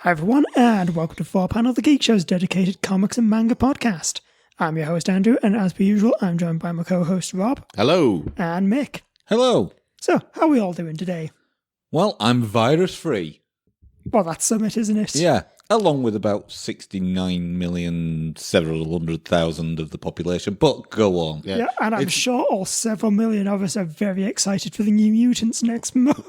Hi everyone, and welcome to 4Panel, the Geek Show's dedicated comics and manga podcast. I'm your host Andrew, and as per usual, I'm joined by my co-host Rob. Hello. And Mick. Hello. So, how are we all doing today? Well, I'm virus-free. Well, that's Summit, isn't it? Yeah, along with about 69 million, several hundred thousand of the population, but go on. Yeah, and I'm sure all several million of us are very excited for the New Mutants next month.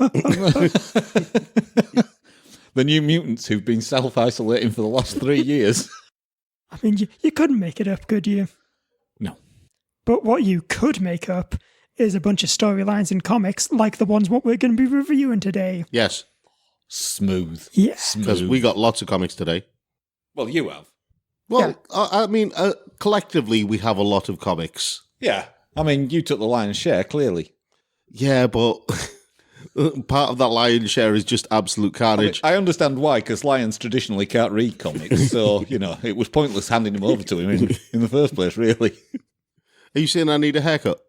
The New Mutants who've been self-isolating for the last 3 years. I mean, you couldn't make it up, could you? No. But what you could make up is a bunch of storylines in comics like the ones what we're going to be reviewing today. Yes, Smooth. Yeah. because we got lots of comics today. Well, you have. Well, I mean, collectively, we have a lot of comics. Yeah. I mean, you took the lion's share, clearly. Yeah, but part of that lion's share is just absolute carnage. I understand why, because lions traditionally can't read comics, so, it was pointless handing them over to him in the first place, really. Are you saying I need a haircut?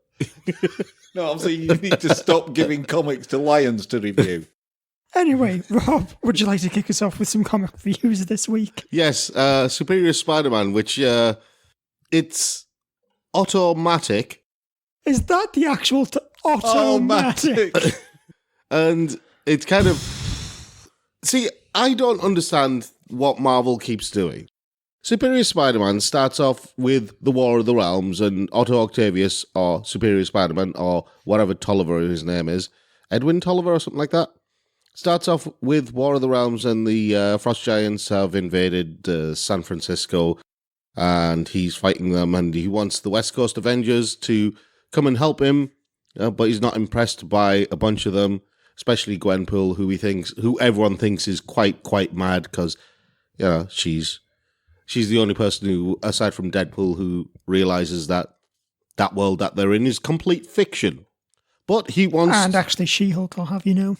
No, I'm saying you need to stop giving comics to lions to review. Anyway, Rob, would you like to kick us off with some comic reviews this week? Yes, Superior Spider-Man, which, it's automatic. Is that the actual automatic? And it's kind of... See, I don't understand what Marvel keeps doing. Superior Spider-Man starts off with the War of the Realms, and Otto Octavius, or Superior Spider-Man, or whatever Tolliver his name is, Edwin Tolliver or something like that, starts off with War of the Realms, and the Frost Giants have invaded San Francisco, and he's fighting them, and he wants the West Coast Avengers to come and help him, but he's not impressed by a bunch of them, especially Gwenpool, who everyone thinks is quite mad, because, she's the only person who, aside from Deadpool, who realizes that world that they're in is complete fiction. But he wants... And actually She-Hulk, I'll have you know.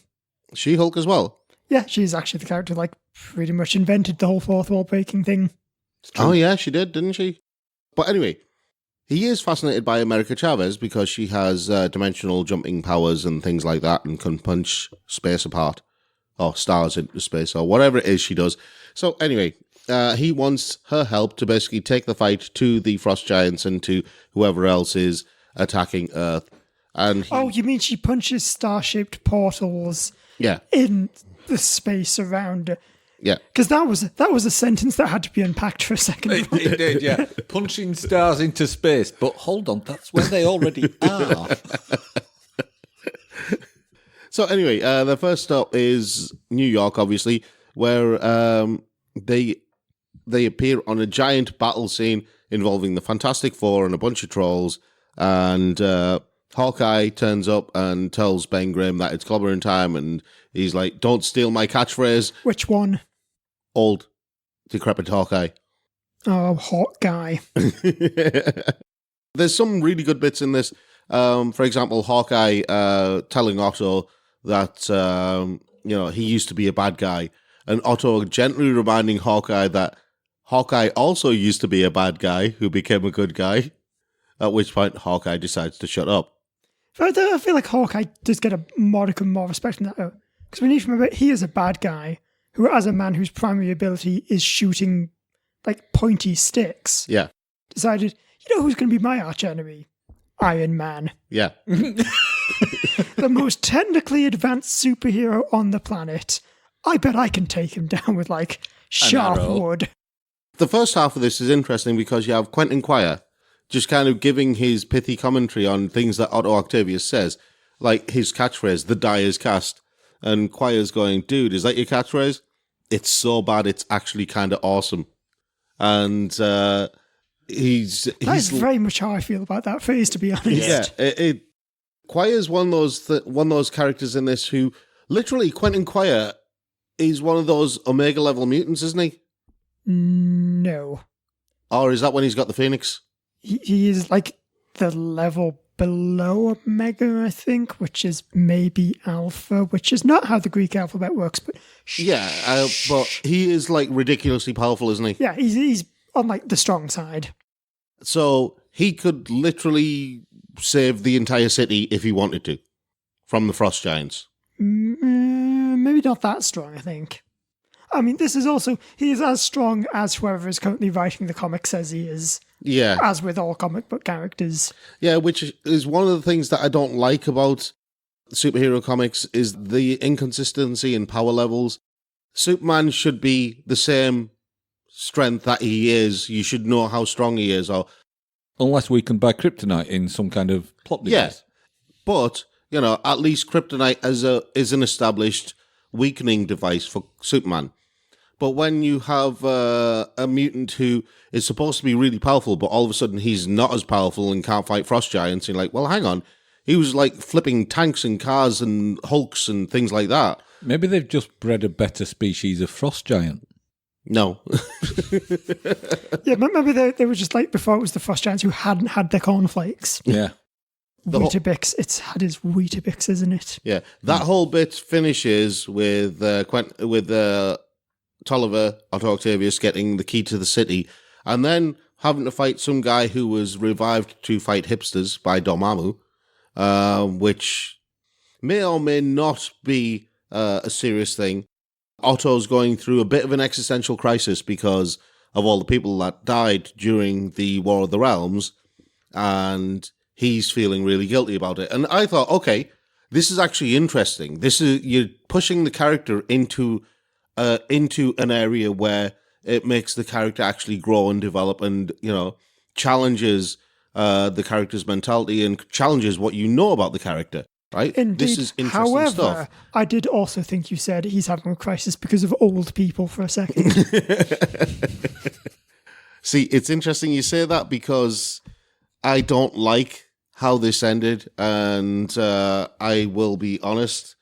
She-Hulk as well? Yeah, she's actually the character, pretty much invented the whole fourth wall breaking thing. Oh yeah, she did, didn't she? But anyway, he is fascinated by America Chavez because she has dimensional jumping powers and things like that and can punch space apart, or stars into space, or whatever it is she does. So anyway... he wants her help to basically take the fight to the Frost Giants and to whoever else is attacking Earth. And you mean she punches star-shaped portals in the space around her? Yeah. Because that was a sentence that had to be unpacked for a second. It did, yeah. Punching stars into space. But hold on, that's where they already are. So anyway, the first stop is New York, obviously, where they appear on a giant battle scene involving the Fantastic Four and a bunch of trolls, and Hawkeye turns up and tells Ben Grimm that it's clobbering time, and he's like, "Don't steal my catchphrase." Which one? Old, decrepit Hawkeye. Oh, Hawkeye. There's some really good bits in this. For example, Hawkeye telling Otto that he used to be a bad guy, and Otto gently reminding Hawkeye that Hawkeye also used to be a bad guy who became a good guy, at which point Hawkeye decides to shut up. But I feel like Hawkeye does get a modicum more respect than that, though. Because we need to remember, he is a bad guy who, as a man whose primary ability is shooting, pointy sticks, decided, who's going to be my archenemy? Iron Man. Yeah. The most technically advanced superhero on the planet. I bet I can take him down with, sharp wood. The first half of this is interesting because you have Quentin Quire just kind of giving his pithy commentary on things that Otto Octavius says, like his catchphrase, "The die is cast." And Quire's going, "Dude, is that your catchphrase? It's so bad, it's actually kind of awesome." And he's That's very much how I feel about that phrase, to be honest. Yeah, Quire's one of those characters in this who, literally, Quentin Quire is one of those Omega level mutants, isn't he? No. Or is that when he's got the Phoenix? He is the level below Omega, I think, which is maybe Alpha, which is not how the Greek alphabet works, but... but he is, ridiculously powerful, isn't he? Yeah, he's on, the strong side. So he could literally save the entire city if he wanted to from the Frost Giants. Maybe not that strong, I think. I mean, this is also, he is as strong as whoever is currently writing the comic says he is. Yeah. As with all comic book characters. Yeah, which is one of the things that I don't like about superhero comics is the inconsistency in power levels. Superman should be the same strength that he is. You should know how strong he is. Or unless we can buy kryptonite in some kind of plot device. Yeah, but, at least kryptonite is an established weakening device for Superman. But when you have a mutant who is supposed to be really powerful, but all of a sudden he's not as powerful and can't fight frost giants, you're like, well, hang on. He was like flipping tanks and cars and hulks and things like that. Maybe they've just bred a better species of frost giant. No. Yeah, but maybe they were just like, before it was the frost giants who hadn't had their cornflakes. Yeah. Weetabix, it's had his Weetabix, isn't it? Yeah, that whole bit finishes with Tolliver, Otto Octavius, getting the key to the city, and then having to fight some guy who was revived to fight hipsters by Dormammu, which may or may not be a serious thing. Otto's going through a bit of an existential crisis because of all the people that died during the War of the Realms, and he's feeling really guilty about it. And I thought, okay, this is actually interesting. You're pushing the character into an area where it makes the character actually grow and develop, and challenges the character's mentality and challenges what you know about the character. Right? Indeed. This is interesting However, stuff. I did also think you said he's having a crisis because of old people for a second. See, it's interesting you say that because I don't like how this ended, and I will be honest.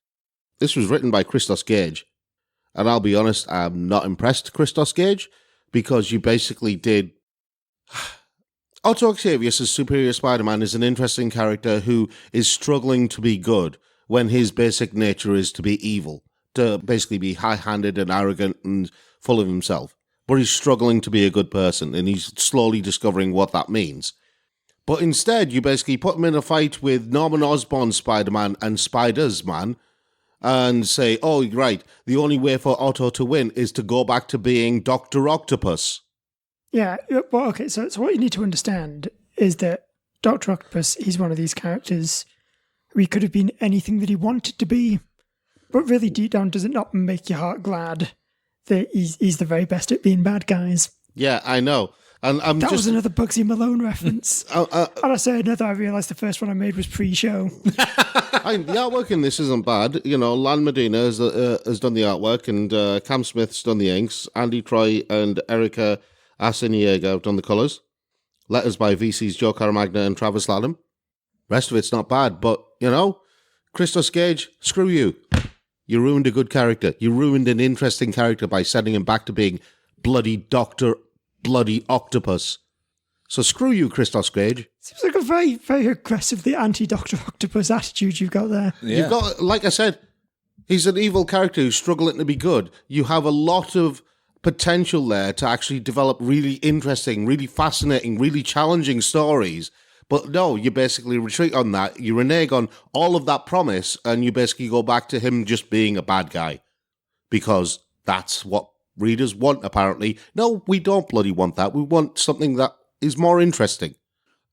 This was written by Christos Gage, and I'll be honest, I'm not impressed, Christos Gage, because you basically did... Otto Octavius as Superior Spider-Man is an interesting character who is struggling to be good when his basic nature is to be evil, to basically be high-handed and arrogant and full of himself. But he's struggling to be a good person, and he's slowly discovering what that means. But instead, you basically put him in a fight with Norman Osborn's Spider-Man and Spider's Man, and say, oh, right, the only way for Otto to win is to go back to being Dr. Octopus. Yeah, well, okay, so what you need to understand is that Dr. Octopus, he's one of these characters who he could have been anything that he wanted to be, but really deep down, does it not make your heart glad that he's the very best at being bad guys? Yeah, I know. And that was another Bugsy Malone reference. And I say another, I realised the first one I made was pre-show. The artwork in this isn't bad. Lan Medina has done the artwork, and Cam Smith's done the inks. Andy Troy and Erica Arciniega have done the colours. Letters by VC's Joe Caramagna and Travis Latham. Rest of it's not bad, but, Christos Gage, screw you. You ruined a good character. You ruined an interesting character by sending him back to being bloody Dr. Bloody Octopus. So screw you, Christos Gage. Seems like a very, very aggressively anti-Dr. Octopus attitude you've got there. Yeah. You've got, like I said, he's an evil character who's struggling to be good. You have a lot of potential there to actually develop really interesting, really fascinating, really challenging stories. But no, you basically retreat on that. You renege on all of that promise, and you basically go back to him just being a bad guy. Because that's what readers want, apparently. No, we don't bloody want that. We want something that is more interesting.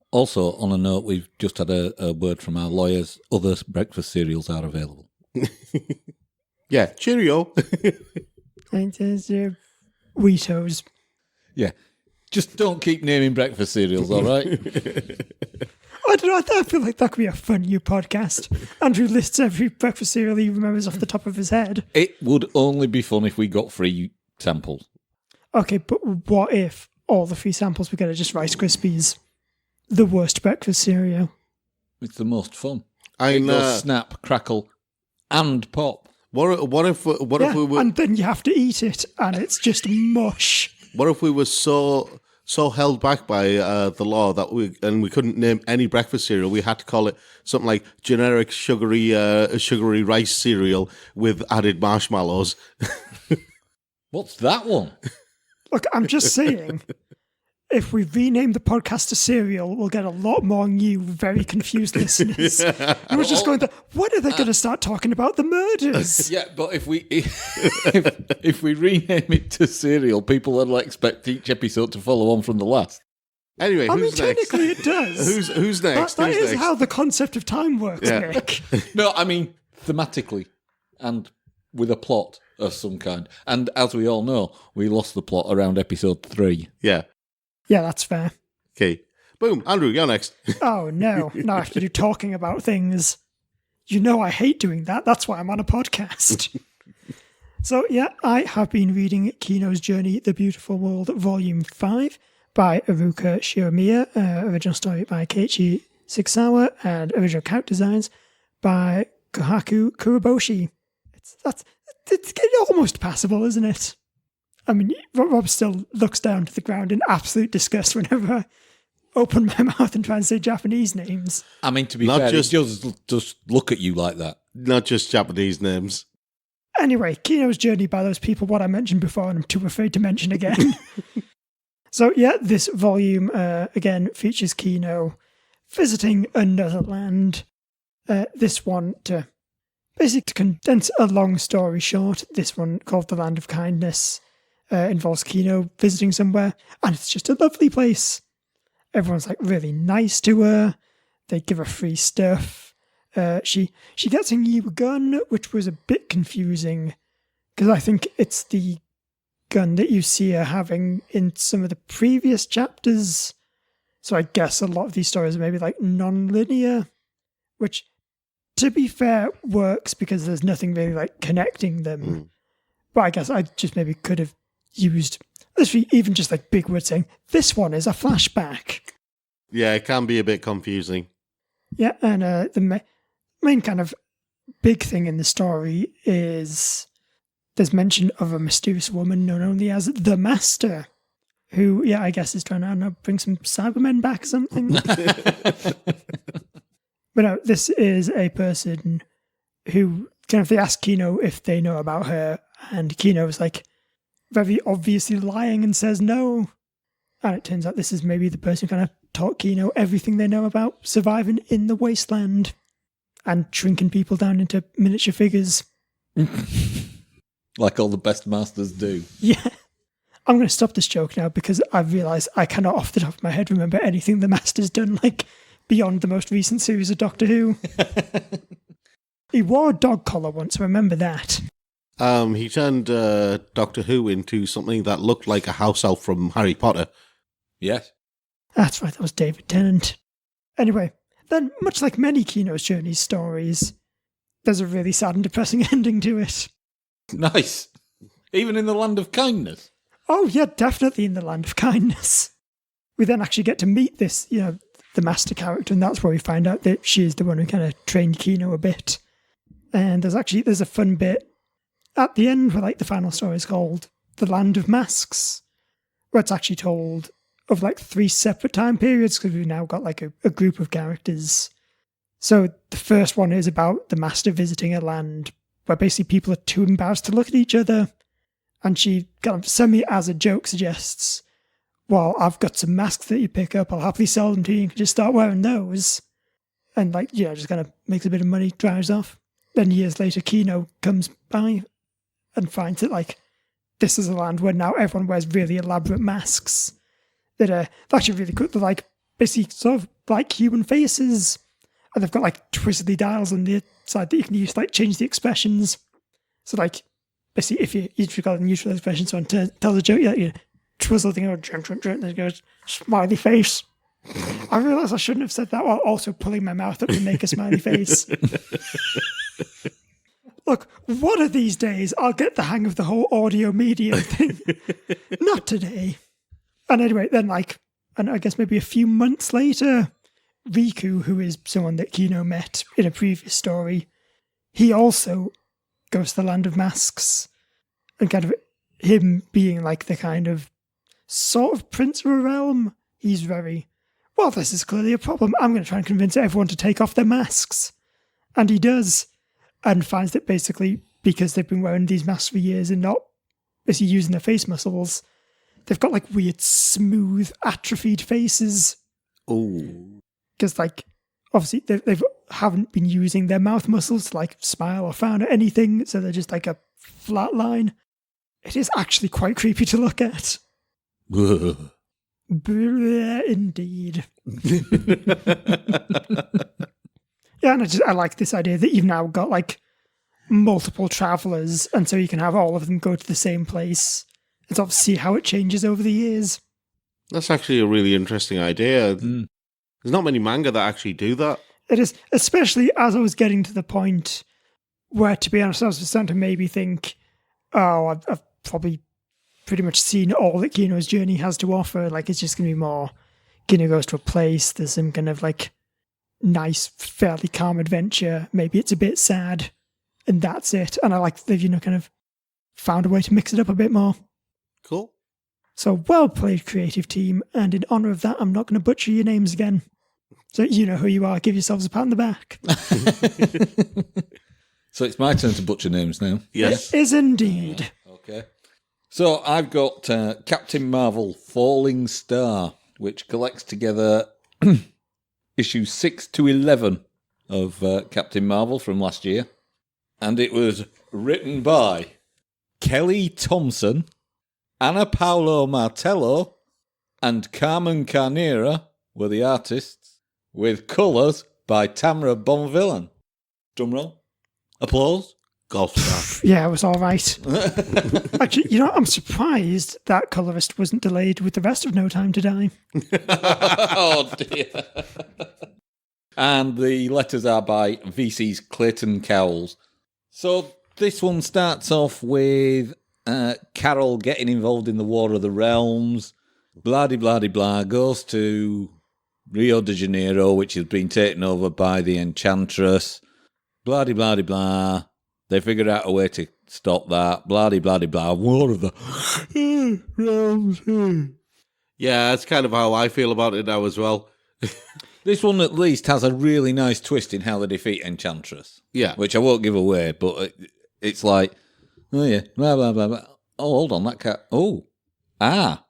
Also, on a note, we've just had a word from our lawyers. Other breakfast cereals are available. Yeah, cheerio. Wheatos. Yeah. Just don't keep naming breakfast cereals, all right? I don't know, I feel like that could be a fun new podcast. Andrew lists every breakfast cereal he remembers off the top of his head. It would only be fun if we got free samples. Okay, but what if all the free samples we get are just Rice Krispies? The worst breakfast cereal. It's the most fun. It goes snap, crackle, and pop. What if we were... And then you have to eat it, and it's just mush. What if we were so held back by the law that we couldn't name any breakfast cereal? We had to call it something like generic sugary rice cereal with added marshmallows. What's that one? Look, I'm just saying, if we rename the podcast to Serial, we'll get a lot more new, very confused listeners. And we're just going, when are they going to start talking about the murders? Yeah, but if we rename it to Serial, people will expect each episode to follow on from the last. Anyway, who's next? Technically it does. Who's next? That is how the concept of time works, Nick. No, I mean, thematically and with a plot of some kind. And as we all know, we lost the plot around episode 3. Yeah. Yeah, that's fair. Okay. Boom. Andrew, you're next. Oh, no. Now I have to do talking about things. You know I hate doing that. That's why I'm on a podcast. So, yeah, I have been reading Kino's Journey, The Beautiful World, Volume 5 by Haruka Shiramiya, original story by Keiichi Sixawa, and original character designs by Kohaku Kuroboshi. It's almost passable, isn't it? I mean, Rob still looks down to the ground in absolute disgust whenever I open my mouth and try and say Japanese names. I mean, to be fair, it just look at you like that. Not just Japanese names. Anyway, Kino's Journey by those people, what I mentioned before, and I'm too afraid to mention again. So, yeah, this volume, again, features Kino visiting another land. This one, to condense a long story short, this one, called The Land of Kindness, involves Kino visiting somewhere, and it's just a lovely place. Everyone's like really nice to her. They give her free stuff. She gets a new gun, which was a bit confusing because I think it's the gun that you see her having in some of the previous chapters. So I guess a lot of these stories are maybe like non-linear, which, to be fair, works because there's nothing really like connecting them. But I guess I just maybe could have used literally even just like big words saying this one is a flashback. Yeah, it can be a bit confusing. Yeah, and the main kind of big thing in the story is there's mention of a mysterious woman known only as the Master, who, yeah, I guess is trying to, I don't know, bring some Cybermen back or something. But no, this is a person who kind of, they ask Kino if they know about her, and Kino is like very obviously lying and says no. And it turns out this is maybe the person who kind of taught Kino everything they know about surviving in the wasteland and shrinking people down into miniature figures. Like all the best masters do. Yeah. I'm going to stop this joke now because I've realised I cannot off the top of my head remember anything the Master's done, like, beyond the most recent series of Doctor Who. He wore a dog collar once, I remember that. He turned Doctor Who into something that looked like a house elf from Harry Potter. Yes. That's right, that was David Tennant. Anyway, then, much like many Kino's Journey stories, there's a really sad and depressing ending to it. Nice. Even in the Land of Kindness. Oh, yeah, definitely in the Land of Kindness. We then actually get to meet this, the Master character, and that's where we find out that she is the one who kind of trained Kino a bit. And there's a fun bit at the end where, like, the final story is called The Land of Masks, where it's actually told of, like, 3 separate time periods, because we've now got, like, a group of characters. So the first one is about the Master visiting a land where basically people are too embarrassed to look at each other. And she kind of semi as a joke suggests, well, I've got some masks that you pick up, I'll happily sell them to you, you can just start wearing those. And just kind of makes a bit of money, drives off. Then years later, Kino comes by and finds that, like, this is a land where now everyone wears really elaborate masks that are actually really cool. They're like basically sort of like human faces. And they've got like twizzly dials on the side that you can use to like change the expressions. So like basically if you've got a neutral expression, someone tells a joke, you twizzle the thing and then it goes smiley face. I realise I shouldn't have said that while also pulling my mouth up to make a smiley face. Look, one of these days I'll get the hang of the whole audio media thing. Not today. And anyway, then and I guess maybe a few months later, Riku, who is someone that Kino met in a previous story, he also goes to the Land of Masks. And kind of him being like the kind of sort of prince of a realm, he's very, well, this is clearly a problem. I'm going to try and convince everyone to take off their masks. And he does. And finds that basically because they've been wearing these masks for years and not basically using their face muscles, they've got like weird, smooth, atrophied faces. Oh. Because like, obviously they haven't been using their mouth muscles to like smile or frown at anything, so they're just like a flat line. It is actually quite creepy to look at. Indeed. Yeah, and I like this idea that you've now got like multiple travellers, and so you can have all of them go to the same place and sort of see how it changes over the years. That's actually a really interesting idea. There's not many manga that actually do that. It is, especially as I was getting to the point where, to be honest, I was starting to maybe think, oh, I've probably pretty much seen all that Kino's journey has to offer. Like, it's just going to be more Kino goes to a place, there's some kind of like nice, fairly calm adventure. Maybe it's a bit sad, and that's it. And I like that they've, kind of found a way to mix it up a bit more. Cool. So, well played, creative team. And in honour of that, I'm not going to butcher your names again. So you know who you are. Give yourselves a pat on the back. So it's my turn to butcher names now. Yes. It is indeed. Okay. So I've got Captain Marvel Falling Star, which collects together issues 6 to 11 of Captain Marvel from last year. And it was written by Kelly Thompson, Anna Paolo Martello, and Carmen Carnera were the artists, with colours by Tamara Bonvillain. Drumroll. Applause. Golf star. Yeah, it was all right. Actually, I'm surprised that colorist wasn't delayed with the rest of No Time to Die. Oh, dear. And the letters are by VC's Clayton Cowles. So this one starts off with Carol getting involved in the War of the Realms. Blah-de-blah-de-blah. Goes to Rio de Janeiro, which has been taken over by the Enchantress. Blah-de-blah-de-blah. They figured out a way to stop that. Blah-de-blah-de-blah. War of the Realms. Yeah, that's kind of how I feel about it now as well. This one at least has a really nice twist in how they defeat Enchantress. Yeah. Which I won't give away, but it's like, oh yeah, blah, blah, blah, blah. Oh, hold on, that cat. Oh. Ah.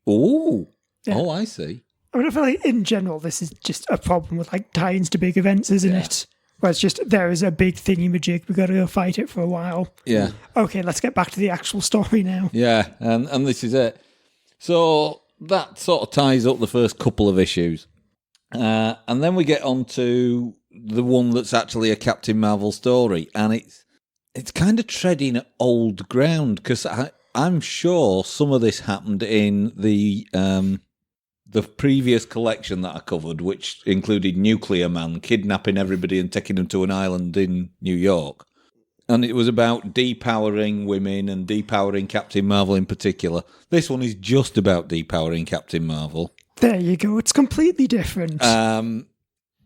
Oh. Yeah. Oh, I see. I mean, I feel like in general, this is just a problem with like tie-ins to big events, isn't it? Where it's just, there is a big thingy-majig, we've got to go fight it for a while. Yeah. Okay, let's get back to the actual story now. Yeah, and this is it. So that sort of ties up the first couple of issues. And then we get on to the one that's actually a Captain Marvel story, and it's kind of treading old ground, because I'm sure some of this happened in the previous collection that I covered, which included Nuclear Man kidnapping everybody and taking them to an island in New York. And it was about depowering women and depowering Captain Marvel in particular. This one is just about depowering Captain Marvel. There you go. It's completely different.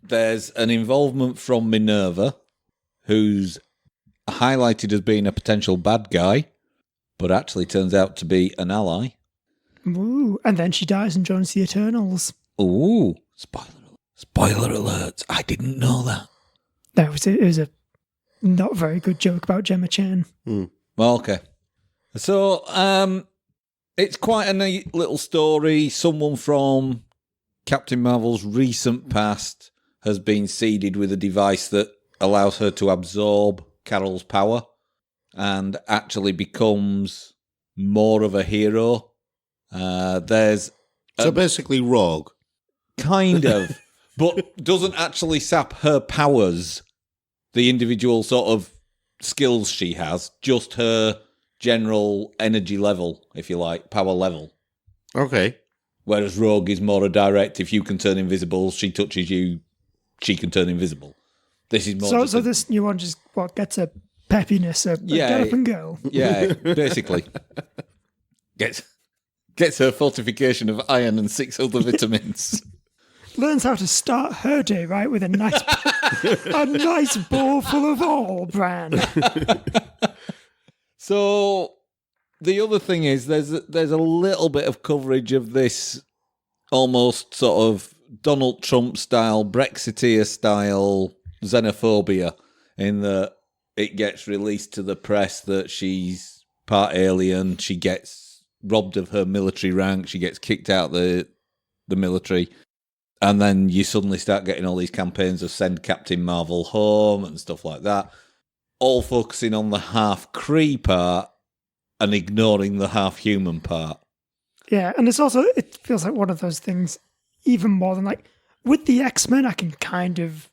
There's an involvement from Minerva, who's highlighted as being a potential bad guy, but actually turns out to be an ally. Ooh, and then she dies and joins the Eternals. Ooh, spoiler alert! I didn't know that. No, it was a not very good joke about Gemma Chan. Well, okay. So, it's quite a neat little story. Someone from Captain Marvel's recent past has been seeded with a device that allows her to absorb Carol's power and actually becomes more of a hero. So basically Rogue. Kind of, but doesn't actually sap her powers, the individual sort of skills she has, just her general energy level, if you like, power level. Okay. Whereas Rogue is more a direct, if you can turn invisible, she touches you, she can turn invisible. This is more... So this new one just, gets a peppiness, get up and go. Yeah, basically. Gets her fortification of iron and 6 other vitamins. Learns how to start her day, right, with a nice bowl full of all bran. So the other thing is there's a little bit of coverage of this almost sort of Donald Trump style, Brexiteer style xenophobia, in that it gets released to the press that she's part alien, she gets robbed of her military rank. She gets kicked out the military. And then you suddenly start getting all these campaigns of send Captain Marvel home and stuff like that, all focusing on the half Kree part and ignoring the half human part. Yeah, and it feels like one of those things, even more than like, with the X-Men, I can kind of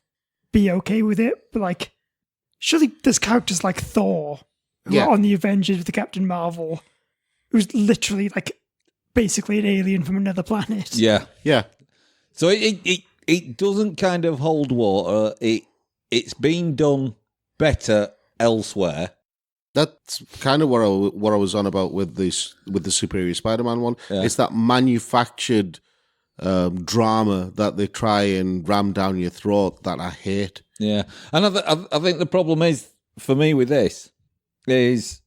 be okay with it, but like, surely there's characters like Thor, who are on the Avengers with the Captain Marvel, who's literally like, basically an alien from another planet. Yeah. Yeah. So it doesn't kind of hold water. It's been done better elsewhere. That's kind of what I was on about with the Superior Spider-Man one. Yeah. It's that manufactured drama that they try and ram down your throat that I hate. Yeah, and I think the problem is for me with this is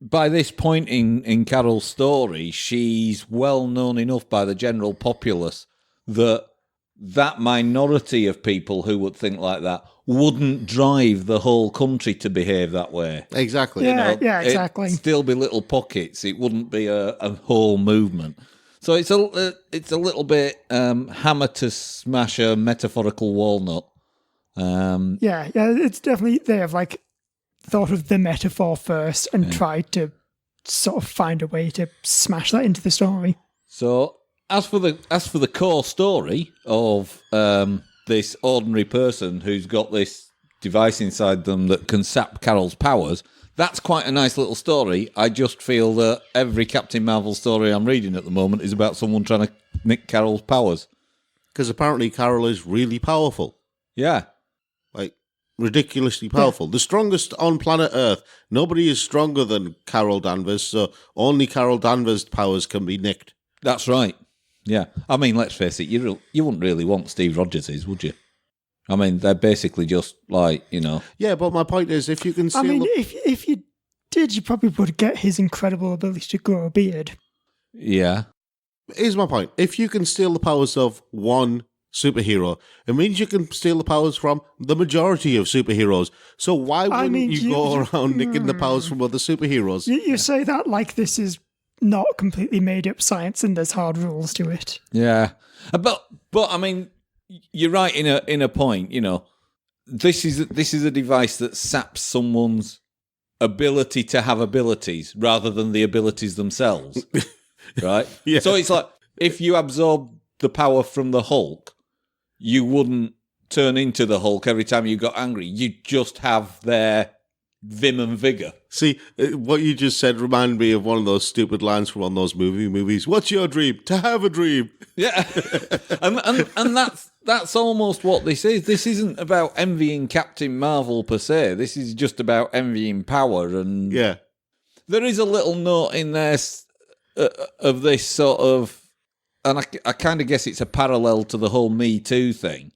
by this point in Carol's story, she's well known enough by the general populace that minority of people who would think like that wouldn't drive the whole country to behave that way. Exactly. Yeah, exactly. It'd still be little pockets. It wouldn't be a whole movement. So it's a little bit hammer to smash a metaphorical walnut. Yeah, it's definitely they have like thought of the metaphor first and tried to sort of find a way to smash that into the story. So as for the core story of this ordinary person who's got this device inside them that can sap Carol's powers, that's quite a nice little story. I just feel that every Captain Marvel story I'm reading at the moment is about someone trying to nick Carol's powers. Because apparently Carol is really powerful. Yeah. Like, ridiculously powerful. Yeah. The strongest on planet Earth. Nobody is stronger than Carol Danvers, so only Carol Danvers' powers can be nicked. That's right. Yeah. I mean, let's face it, you wouldn't really want Steve Rogers', would you? I mean, they're basically just like, you know. Yeah, but my point is, if you can steal... I mean, if you did, you probably would get his incredible ability to grow a beard. Yeah. Here's my point. If you can steal the powers of one superhero, it means you can steal the powers from the majority of superheroes. So why wouldn't you go around nicking the powers from other superheroes? You say that like this is not completely made up science and there's hard rules to it. Yeah. But I mean, you're right in a point, you know. This is a device that saps someone's ability to have abilities rather than the abilities themselves. Right? Yeah. So it's like if you absorb the power from the Hulk, you wouldn't turn into the Hulk every time you got angry. You'd just have their vim and vigor. See, what you just said reminded me of one of those stupid lines from one of those movies. What's your dream? To have a dream. Yeah. and that's almost what this is. This isn't about envying Captain Marvel per se. This is just about envying power. And yeah, there is a little note in there of this sort of, and I kind of guess it's a parallel to the whole Me Too thing.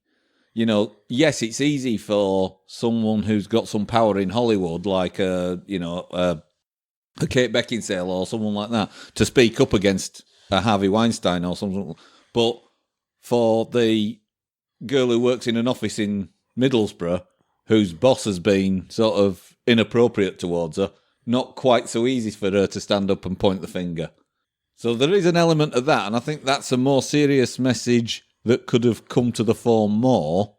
You know, yes, it's easy for someone who's got some power in Hollywood, like a Kate Beckinsale or someone like that, to speak up against a Harvey Weinstein or something. But for the girl who works in an office in Middlesbrough, whose boss has been sort of inappropriate towards her, not quite so easy for her to stand up and point the finger. So there is an element of that, and I think that's a more serious message that could have come to the fore more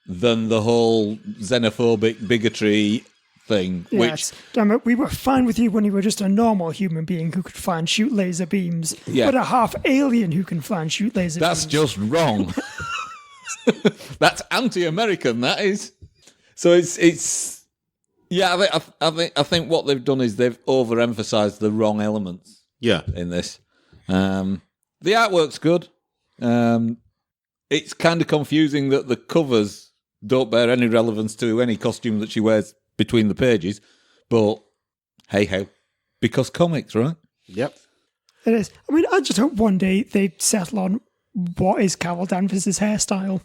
than the whole xenophobic bigotry thing. Yes, damn it, we were fine with you when you were just a normal human being who could fly and shoot laser beams, but a half alien who can fly and shoot laser beams. That's just wrong. That's anti-American, that is. So it's yeah, I think what they've done is they've overemphasized the wrong elements. Yeah, in this, the artwork's good. It's kind of confusing that the covers don't bear any relevance to any costume that she wears between the pages, but hey ho, because comics, right? Yep, it is. I mean, I just hope one day they settle on what is Carol Danvers' hairstyle,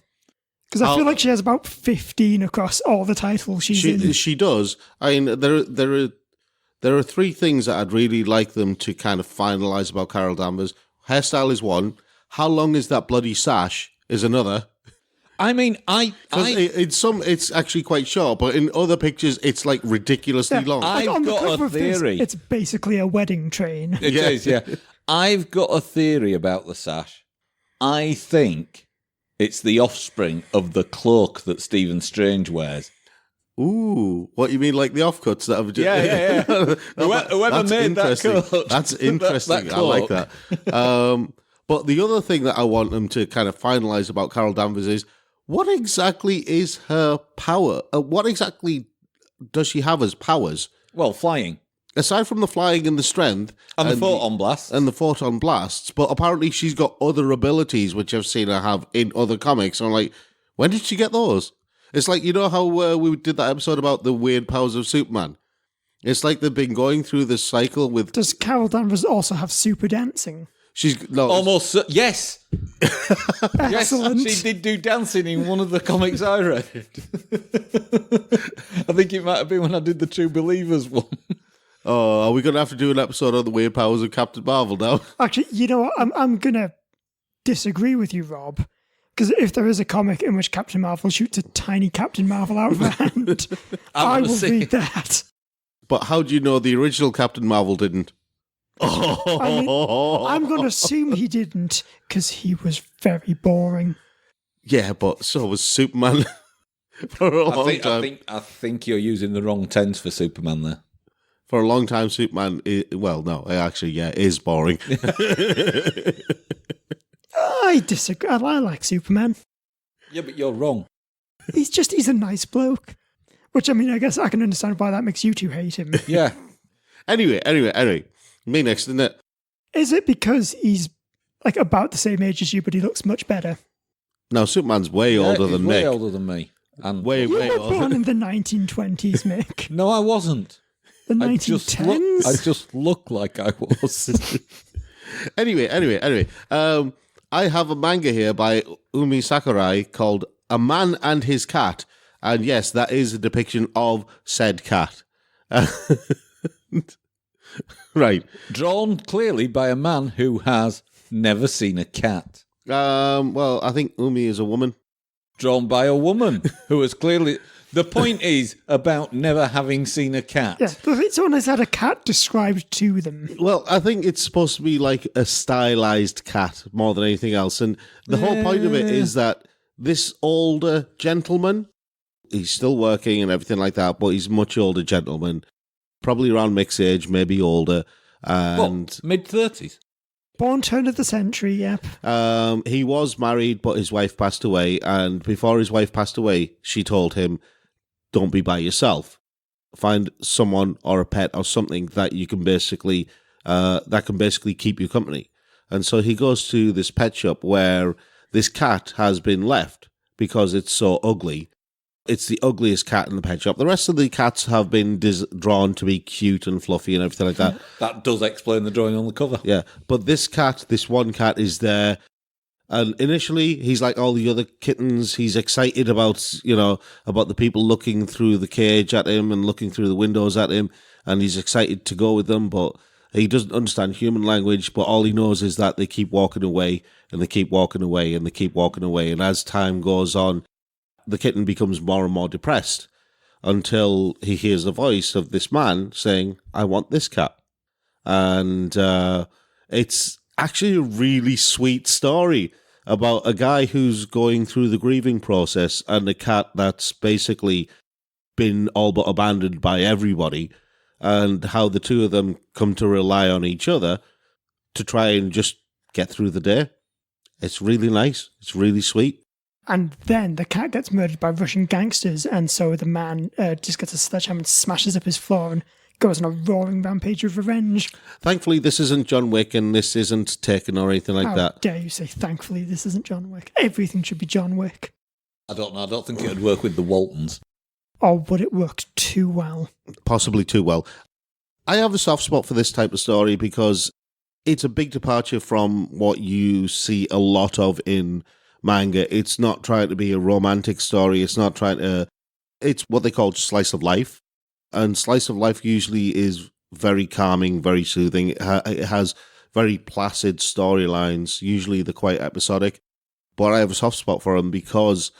because I feel like she has about 15 across all the titles she's in. She does. I mean, there are three things that I'd really like them to kind of finalise about Carol Danvers. Hairstyle is one. How long is that bloody sash is another. I mean, it's actually quite short, but in other pictures, it's like ridiculously long. I've got a theory. It's basically a wedding train. It is, yeah. I've got a theory about the sash. I think it's the offspring of the cloak that Stephen Strange wears. Ooh, what you mean, like the offcuts that have just... Yeah. Whoever made that coat. That's interesting. that I like that. But the other thing that I want them to kind of finalise about Carol Danvers is, what exactly is her power? What exactly does she have as powers? Well, flying. Aside from the flying and the strength... And the photon blasts. And the photon blasts. But apparently she's got other abilities, which I've seen her have in other comics. I'm like, when did she get those? It's like, you know how we did that episode about the weird powers of Superman? It's like they've been going through this cycle with... Does Carol Danvers also have super dancing? Almost, yes. Excellent. Yes, she did do dancing in one of the comics I read. I think it might have been when I did the True Believers one. Oh, are we going to have to do an episode on the weird powers of Captain Marvel now? Actually, you know what? I'm going to disagree with you, Rob. Because if there is a comic in which Captain Marvel shoots a tiny Captain Marvel out of her hand, I will read that. But how do you know the original Captain Marvel didn't? I mean, I'm going to assume he didn't, because he was very boring. Yeah, but so was Superman for a long time. I think you're using the wrong tense for Superman there. For a long time, Superman is boring. I disagree. I like Superman. Yeah, but you're wrong. He's a nice bloke. Which, I mean, I guess I can understand why that makes you two hate him. Yeah. Anyway. Me next, isn't it? Is it because he's like about the same age as you, but he looks much better? No, Superman's way older than way Mick. older than me. And way you were older. born in the 1920s, Mick. No, I wasn't. The 1910s? I just look like I was. Anyway. I have a manga here by Umi Sakurai called A Man and His Cat. And yes, that is a depiction of said cat. Right. Drawn clearly by a man who has never seen a cat. Well, I think Umi is a woman. Drawn by a woman who has clearly... The point is about never having seen a cat. Yeah, but I think someone has had a cat described to them. Well, I think it's supposed to be like a stylized cat more than anything else. And the whole point of it is that this older gentleman, he's still working and everything like that, but he's a much older gentleman, probably around Mick's age, maybe older. And mid-30s? Born turn of the century, yep. He was married, but his wife passed away. And before his wife passed away, she told him, don't be by yourself. Find someone or a pet or something that you can basically keep you company. And so he goes to this pet shop where this cat has been left because it's so ugly. It's the ugliest cat in the pet shop. The rest of the cats have been drawn to be cute and fluffy and everything like that. That does explain the drawing on the cover. Yeah, but this one cat is there. And initially, he's like all the other kittens. He's excited about the people looking through the cage at him and looking through the windows at him. And he's excited to go with them, but he doesn't understand human language. But all he knows is that they keep walking away and they keep walking away and they keep walking away. And as time goes on, the kitten becomes more and more depressed until he hears the voice of this man saying, I want this cat. And it's actually a really sweet story about a guy who's going through the grieving process and a cat that's basically been all but abandoned by everybody, and how the two of them come to rely on each other to try and just get through the day. It's really nice. It's really sweet. And then the cat gets murdered by Russian gangsters, and so the man just gets a sledgehammer and smashes up his floor and goes on a roaring rampage of revenge. Thankfully, this isn't John Wick, and this isn't Taken or anything like that. How dare you say, thankfully, this isn't John Wick. Everything should be John Wick. I don't know. I don't think it would work with the Waltons. Or would it work too well? Possibly too well. I have a soft spot for this type of story because it's a big departure from what you see a lot of in manga. It's not trying to be a romantic story. It's what they call slice of life. And slice of life usually is very calming, very soothing. It has very placid storylines. Usually they're quite episodic. But I have a soft spot for them because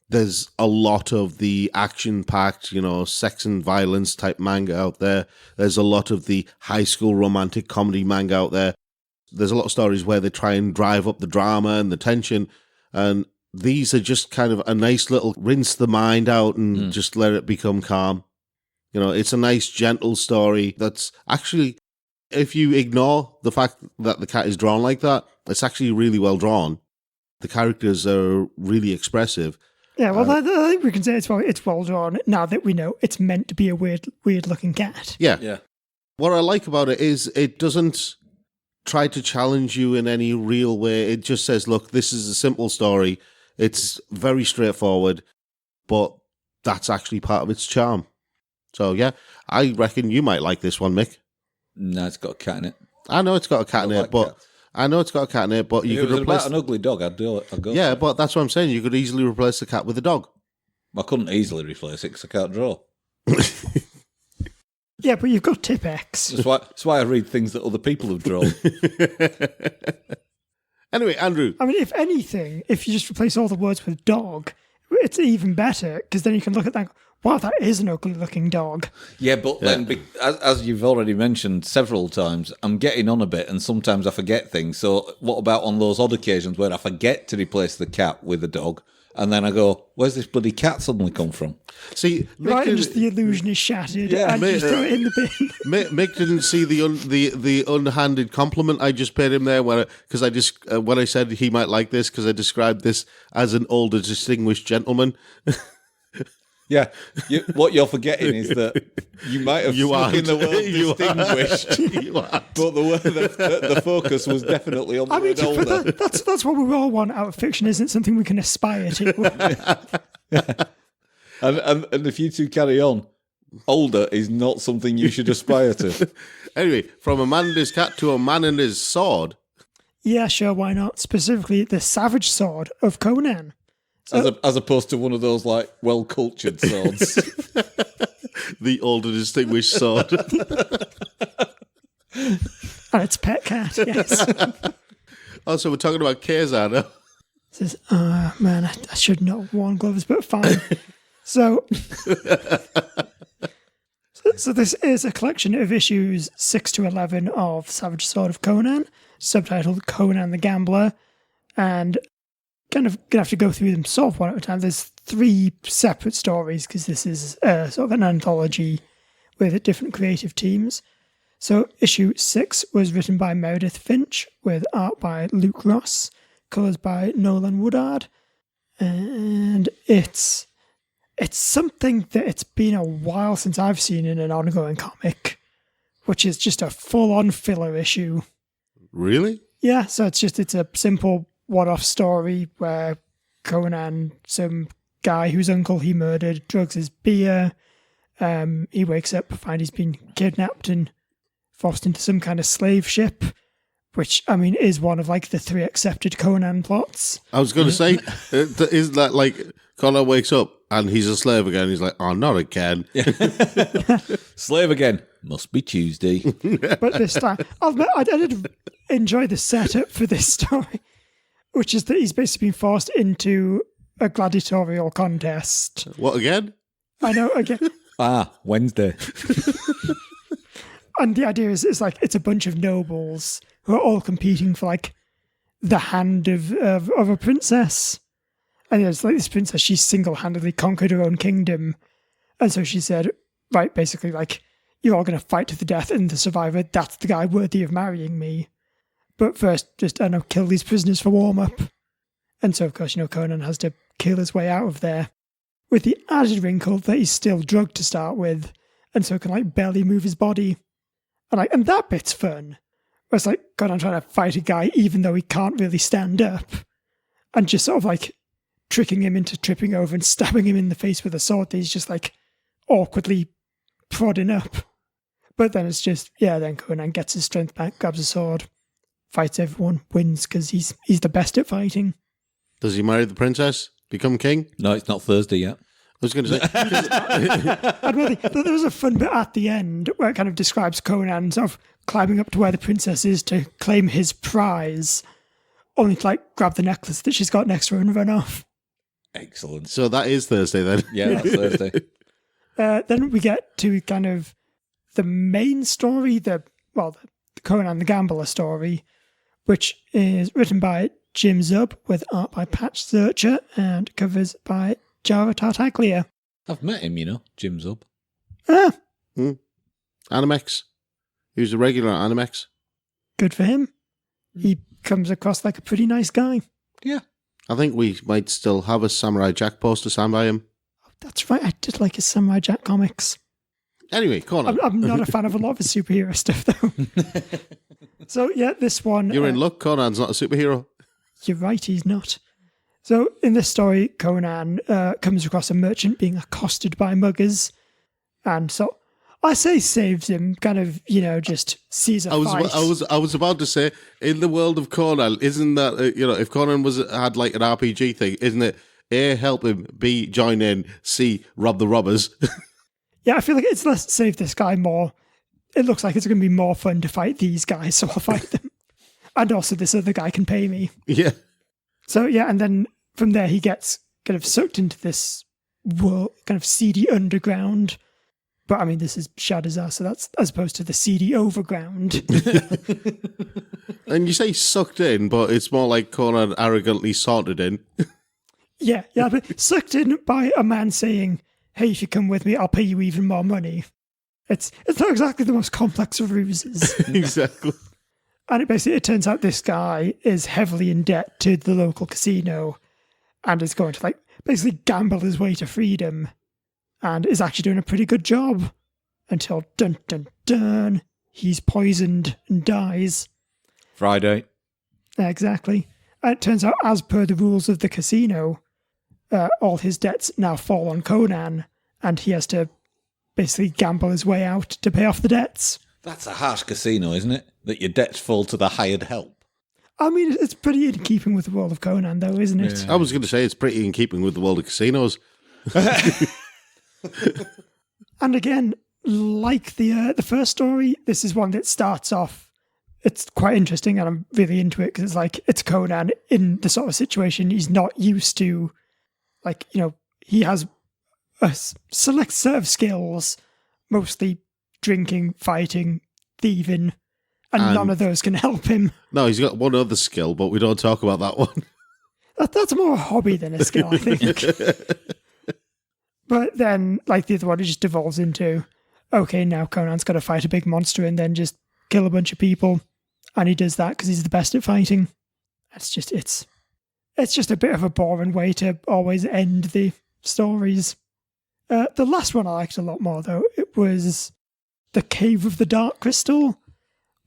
There's a lot of the action-packed, sex and violence type manga out there. There's a lot of the high school romantic comedy manga out there. There's a lot of stories where they try and drive up the drama and the tension. And these are just kind of a nice little rinse the mind out and just let it become calm. It's a nice, gentle story that's actually, if you ignore the fact that the cat is drawn like that, it's actually really well drawn. The characters are really expressive. Yeah, well, I think we can say it's well drawn now that we know it's meant to be a weird looking cat. Yeah. What I like about it is it doesn't try to challenge you in any real way. It just says, look, this is a simple story. It's very straightforward, but that's actually part of its charm. So, yeah, I reckon you might like this one, Mick. No, it's got a cat in it. I know it's got a cat in it, but... Cats. I know it's got a cat in it, but you could replace... If it was about an ugly dog, I'd do it. I'd go. Yeah, but that's what I'm saying. You could easily replace the cat with a dog. I couldn't easily replace it because I can't draw. Yeah, but you've got Tipex. That's why I read things that other people have drawn. Anyway, Andrew. I mean, if anything, if you just replace all the words with dog, it's even better, because then you can look at that and go, wow, that is an ugly-looking dog. Yeah, but then, as you've already mentioned several times, I'm getting on a bit, and sometimes I forget things. So what about on those odd occasions where I forget to replace the cat with a dog, and then I go, where's this bloody cat suddenly come from? See, right, and just the illusion is shattered, and you just throw it in the bin. Mick didn't see the unhanded compliment I just paid him there, when I said he might like this, because I described this as an older, distinguished gentleman. Yeah, what you're forgetting is that you might have stuck in the word distinguished, but the focus was definitely on the word older. That's what we all want out of fiction, isn't it? Something we can aspire to. And if you two carry on, older is not something you should aspire to. Anyway, from a man and his cat to a man and his sword. Yeah, sure, why not? Specifically, the savage sword of Conan. As opposed to one of those, like, well-cultured swords. The older distinguished sword. And it's pet cat, yes. Also, we're talking about Kazar now. Says, man, I should not have worn gloves, but fine. So this is a collection of issues 6 to 11 of Savage Sword of Conan, subtitled Conan the Gambler, and kind of gonna have to go through them sort of one at a time. There's 3 separate stories because this is sort of an anthology with different creative teams. So issue 6 was written by Meredith Finch with art by Luke Ross, colours by Nolan Woodard, and it's something that it's been a while since I've seen in an ongoing comic, which is just a full-on filler issue. Really? Yeah, so it's a simple one-off story where Conan, some guy whose uncle he murdered, drugs his beer. He wakes up to find he's been kidnapped and forced into some kind of slave ship, which, I mean, is one of like the 3 accepted Conan plots. I was going to say, isn't that like Conan wakes up and he's a slave again? He's like, oh, not again. Slave again. Must be Tuesday. But this time, I'll admit, I did enjoy the setup for this story, which is that he's basically been forced into a gladiatorial contest. What, again? I know, again. Wednesday. And the idea is like, it's a bunch of nobles who are all competing for like the hand of a princess. And it's like this princess, she single-handedly conquered her own kingdom. And so she said, right, basically like, you're all going to fight to the death, and the survivor, that's the guy worthy of marrying me. But first, just, I don't know, kill these prisoners for warm-up. And so, of course, Conan has to kill his way out of there, with the added wrinkle that he's still drugged to start with, and so can, like, barely move his body. And that bit's fun. Where it's like, Conan trying to fight a guy even though he can't really stand up, and just sort of, like, tricking him into tripping over and stabbing him in the face with a sword that he's just, like, awkwardly prodding up. But then it's just, then Conan gets his strength back, grabs a sword, fights everyone, wins because he's the best at fighting. Does he marry the princess? Become king? No, it's not Thursday yet. I was going to say... There was a fun bit at the end where it kind of describes Conan sort of climbing up to where the princess is to claim his prize, only to like grab the necklace that she's got next to her and run off. Excellent. So that is Thursday then. Yeah, that's Thursday. Then we get to kind of the main story, the Conan the Gambler story, which is written by Jim Zub with art by Patch Searcher and covers by Jara Tartaglia. I've met him, Jim Zub. Animex. He was a regular at Animex. Good for him. He comes across like a pretty nice guy. Yeah. I think we might still have a Samurai Jack poster signed by him. That's right, I did like his Samurai Jack comics. Anyway, Conan. I'm not a fan of a lot of his superhero stuff, though. So, yeah, this one... You're in luck. Conan's not a superhero. You're right, he's not. So, in this story, Conan comes across a merchant being accosted by muggers. And so, I say saves him, kind of, just sees a fight. I was about to say, in the world of Conan, isn't that, if Conan had like an RPG thing, isn't it A, help him, B, join in, C, rob the robbers? Yeah, I feel like it's less save this guy more. It looks like it's going to be more fun to fight these guys, so I'll fight them. And also this other guy can pay me. Yeah. So, yeah, and then from there he gets kind of sucked into this world, kind of seedy underground. But, I mean, this is Shadowzar, so that's as opposed to the seedy overground. And you say sucked in, but it's more like Conan arrogantly sorted in. Yeah, but sucked in by a man saying, hey, if you come with me, I'll pay you even more money. It's not exactly the most complex of ruses. Exactly. And it turns out this guy is heavily in debt to the local casino and is going to basically gamble his way to freedom and is actually doing a pretty good job until dun dun dun, he's poisoned and dies. Friday. Exactly. And it turns out, as per the rules of the casino, all his debts now fall on Conan and he has to basically gamble his way out to pay off the debts. That's a harsh casino, isn't it? That your debts fall to the hired help. I mean, it's pretty in keeping with the world of Conan, though, isn't it? Yeah. I was going to say it's pretty in keeping with the world of casinos. And again, like the first story, this is one that starts off, it's quite interesting and I'm really into it because it's Conan in the sort of situation he's not used to. He has a select set of skills, mostly drinking, fighting, thieving, and none of those can help him. No, he's got one other skill, but we don't talk about that one. That's more a hobby than a skill, I think. But then, the other one, it just devolves into, okay, now Conan's got to fight a big monster and then just kill a bunch of people. And he does that because he's the best at fighting. It's just a bit of a boring way to always end the stories. The last one I liked a lot more, though. It was The Cave of the Dark Crystal,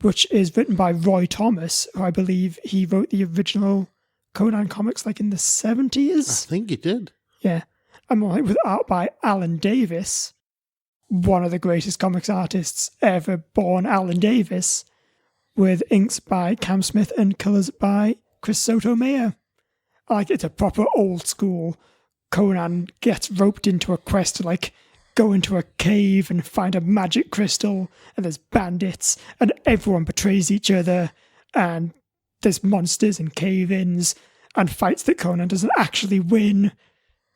which is written by Roy Thomas, who I believe he wrote the original Conan comics in the 70s. I think he did. Yeah. And with art by Alan Davis, one of the greatest comics artists ever born, Alan Davis, with inks by Cam Smith and colours by Chris Sotomayor. It's a proper old school Conan gets roped into a quest to go into a cave and find a magic crystal, and there's bandits and everyone betrays each other and there's monsters and cave-ins and fights that Conan doesn't actually win.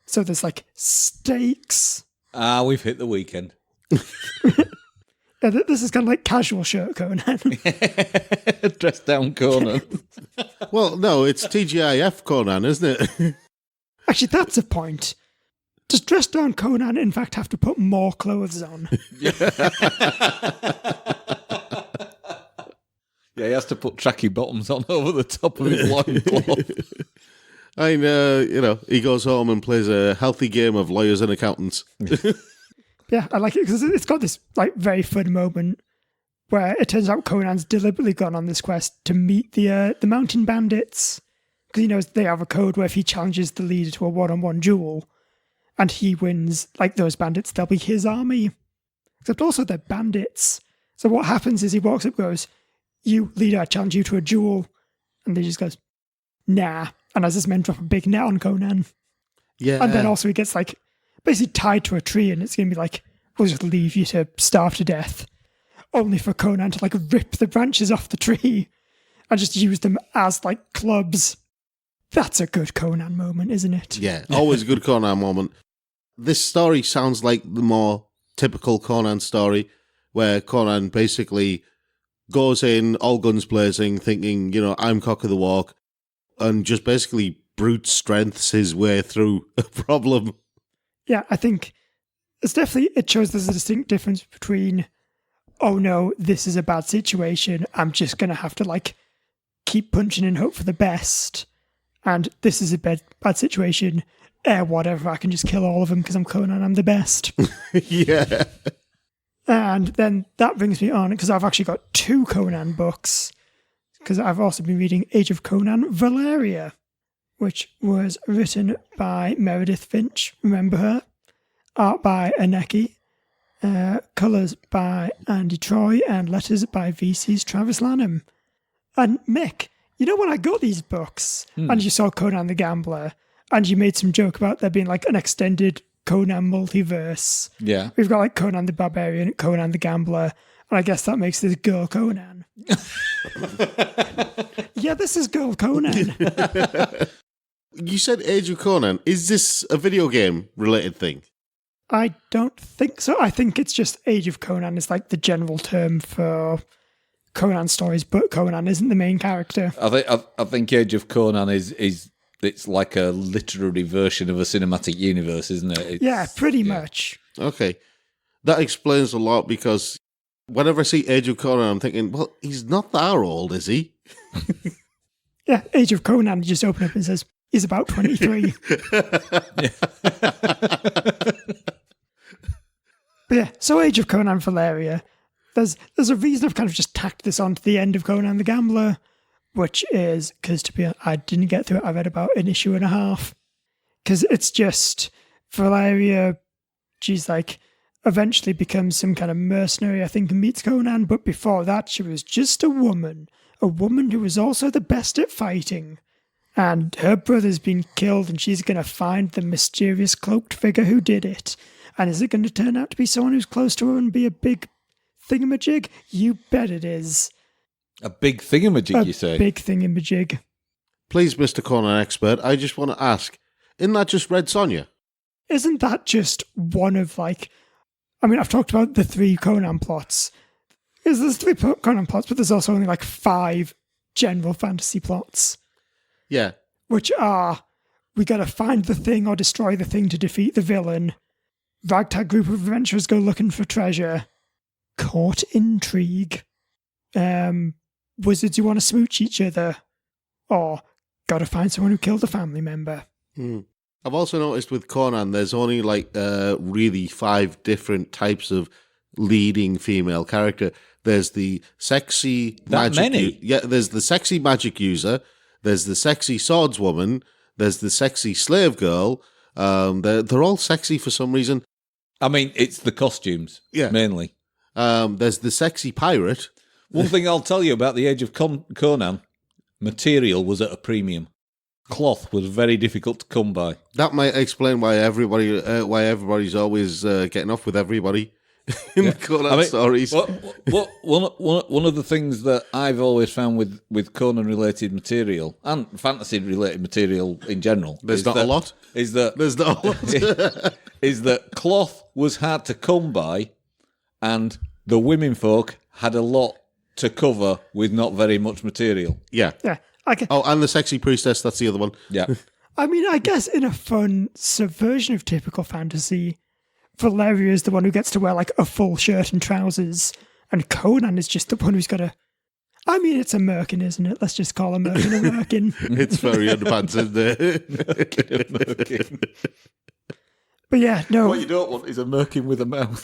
So there's stakes. We've hit the weekend. Yeah, this is kind of like casual shirt Conan. Dressed down Conan. Well, no, it's TGIF Conan, isn't it? Actually, that's a point. Does dressed down Conan, in fact, have to put more clothes on? Yeah, he has to put tracky bottoms on over the top of his loincloth. I know, he goes home and plays a healthy game of lawyers and accountants. Yeah, I like it because it's got this very fun moment where it turns out Conan's deliberately gone on this quest to meet the mountain bandits because he knows they have a code where if he challenges the leader to a one-on-one duel and he wins, those bandits, they'll be his army. Except also they're bandits. So what happens is he walks up and goes, "You, leader, I challenge you to a duel." And he just goes, "Nah." And as his men drop a big net on Conan. Yeah. And then also he gets basically tied to a tree and it's going to be we'll just leave you to starve to death. Only for Conan to rip the branches off the tree and just use them as clubs that's a good Conan moment, isn't it? Yeah, always a good Conan moment. This story sounds like the more typical Conan story, where Conan basically goes in, all guns blazing, thinking, I'm cock of the walk, and just basically brute strengths his way through a problem. Yeah, I think it shows there's a distinct difference between, oh no, this is a bad situation, I'm just going to have to keep punching and hope for the best, and this is a bad situation, whatever, I can just kill all of them because I'm Conan, I'm the best. Yeah. And then that brings me on, because I've actually got 2 Conan books, because I've also been reading Age of Conan Valeria, which was written by Meredith Finch, remember her? Art by Aneki, colours by Andy Troy, and letters by VC's Travis Lanham. And Mick, when I got these books, and you saw Conan the Gambler, and you made some joke about there being an extended Conan multiverse. Yeah. We've got Conan the Barbarian, Conan the Gambler, and I guess that makes this girl Conan. Yeah, this is girl Conan. You said Age of Conan. Is this a video game related thing? I don't think so. I think it's just Age of Conan is the general term for Conan stories, but Conan isn't the main character. I think Age of Conan is it's like a literary version of a cinematic universe, isn't it? Yeah, pretty much. Okay. That explains a lot, because whenever I see Age of Conan, I'm thinking, well, he's not that old, is he? Yeah, Age of Conan, you just open up and it says, he's about 23. But yeah, so Age of Conan Valeria, there's a reason I've kind of just tacked this on to the end of Conan the Gambler, which is, because to be honest, I didn't get through it, I read about an issue and a half. Because it's just, Valeria, she's eventually becomes some kind of mercenary, I think, and meets Conan, but before that she was just a woman who was also the best at fighting. And her brother's been killed, and she's going to find the mysterious cloaked figure who did it. And is it going to turn out to be someone who's close to her and be a big thingamajig? You bet it is. A big thingamajig, you say? A big thingamajig. Please, Mr. Conan expert, I just want to ask, isn't that just Red Sonja? Isn't that just one of I've talked about the 3 Conan plots. There's 3 Conan plots, but there's also only 5 general fantasy plots. Yeah. Which are, we gotta find the thing or destroy the thing to defeat the villain. Ragtag group of adventurers go looking for treasure. Court intrigue. Wizards who want to smooch each other. Or gotta find someone who killed a family member. I've also noticed with Conan, there's only really 5 different types of leading female character. There's the sexy magic. Yeah, there's the sexy magic user. There's the sexy swordswoman. There's the sexy slave girl. They're all sexy for some reason. I mean, it's the costumes, mainly. There's the sexy pirate. One thing I'll tell you about the Age of Conan, material was at a premium. Cloth was very difficult to come by. That might explain why everybody's always getting off with everybody in the Conan stories. One of the things that I've always found with Conan-related material, and fantasy-related material in general... There's not a lot? Is that cloth was hard to come by, and the women folk had a lot to cover with not very much material. Yeah. Yeah. And the sexy priestess, that's the other one. Yeah. I mean, I guess in a fun subversion of typical fantasy, Valeria is the one who gets to wear a full shirt and trousers, and Conan is just the one who's got a... I mean, it's a merkin, isn't it? Let's just call a merkin a merkin. It's very underpants, isn't it? But yeah, no. What you don't want is a merkin with a mouth.